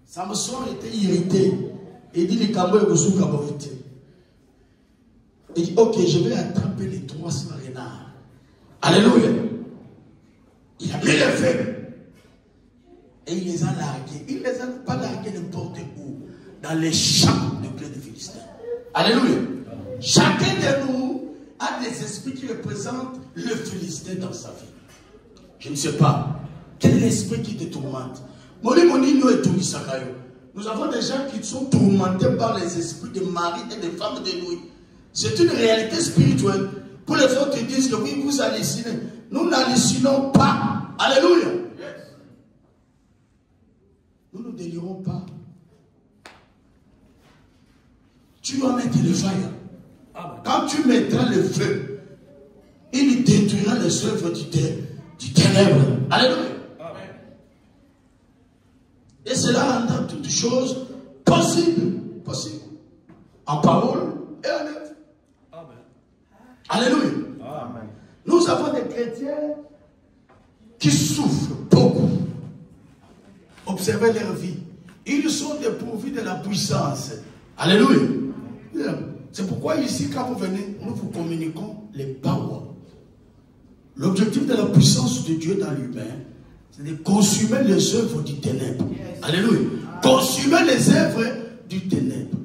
Samson était irrité. Il dit, les cabots et sous caboté. Il dit, ok, je vais attraper les 300 renards. Alléluia. Il a mis les feux. Et il les a largués. Il ne les a pas largués n'importe où. Dans les champs de blé de Philistins. Alléluia. Chacun de nous a des esprits qui représentent le Philistin dans sa vie. Je ne sais pas. Quel est l'esprit qui te tourmente? Nous avons des gens qui sont tourmentés par les esprits de mari et de femmes de nuit. C'est une réalité spirituelle. Pour les autres, ils disent que oui, vous hallucinez. Nous n'hallucinons pas. Alléluia. Nous ne délirons pas. Tu dois mettre le feu. Quand tu mettras le feu, il détruira les œuvres du ténèbre. Alléluia. Et cela rendra toutes choses possibles. Possibles. En parole et en œuvre. Amen. Alléluia. Amen. Nous avons des chrétiens qui souffrent beaucoup. Observez leur vie. Ils sont dépourvus de la puissance. Alléluia. C'est pourquoi ici, quand vous venez, nous vous communiquons les paroles. L'objectif de la puissance de Dieu dans l'humain, c'est de consumer les œuvres du ténèbre. Alléluia. Consumer les œuvres du ténèbre.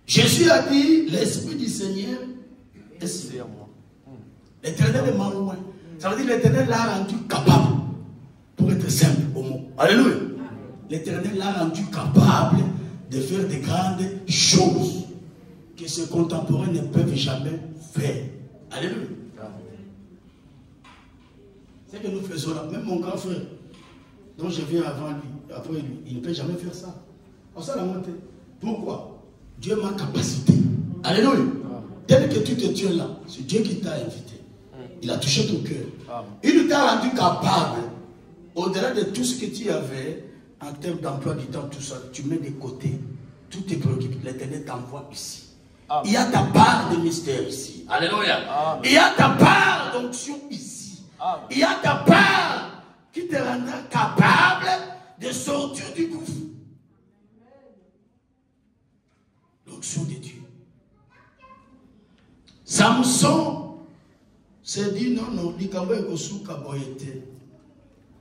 Jésus a dit, l'Esprit du Seigneur est sur moi. L'Éternel est mal loin. Ça veut dire que l'Éternel l'a rendu capable, pour être simple au mot. Alléluia. L'Éternel l'a rendu capable de faire de grandes choses que ses contemporains ne peuvent jamais faire. Alléluia. C'est que nous faisons là. Même mon grand frère, dont je viens avant lui, après lui, il ne peut jamais faire ça. On s'en a monté. Pourquoi? Dieu m'a capacité. Alléluia. Tel que tu te tiens là, c'est Dieu qui t'a invité. Il a touché ton cœur. Il t'a rendu capable, au-delà de tout ce que tu avais, en termes d'emploi du temps, tout ça, tu mets de côté toutes tes préoccupations. L'Éternel t'envoie ici. Amen. Il y a ta part de mystère ici. Alléluia. Amen. Il y a ta part d'onction ici. Amen. Il y a ta part qui te rendra capable de sortir du gouffre. L'onction de Dieu. Samson s'est dit non, non,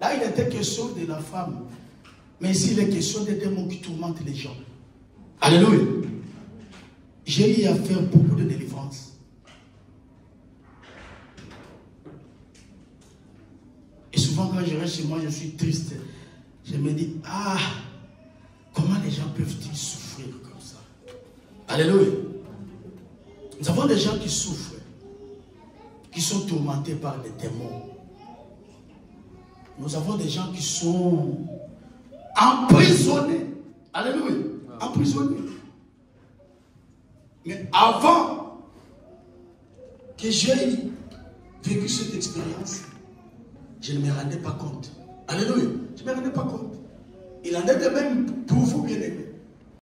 là il était question de la femme. Mais ici il est question des démons qui tourmentent les gens. Alléluia. J'ai eu à faire beaucoup de délivrance. Et souvent quand je reste chez moi, je suis triste. Je me dis, ah, comment les gens peuvent-ils souffrir comme ça? Alléluia. Nous avons des gens qui souffrent, qui sont tourmentés par des démons. Nous avons des gens qui sont emprisonnés. Alléluia. Emprisonnés. Mais avant que j'ai vécu cette expérience, je ne me rendais pas compte. Alléluia. Je ne me rendais pas compte. Il en est de même pour vous, bien-aimés.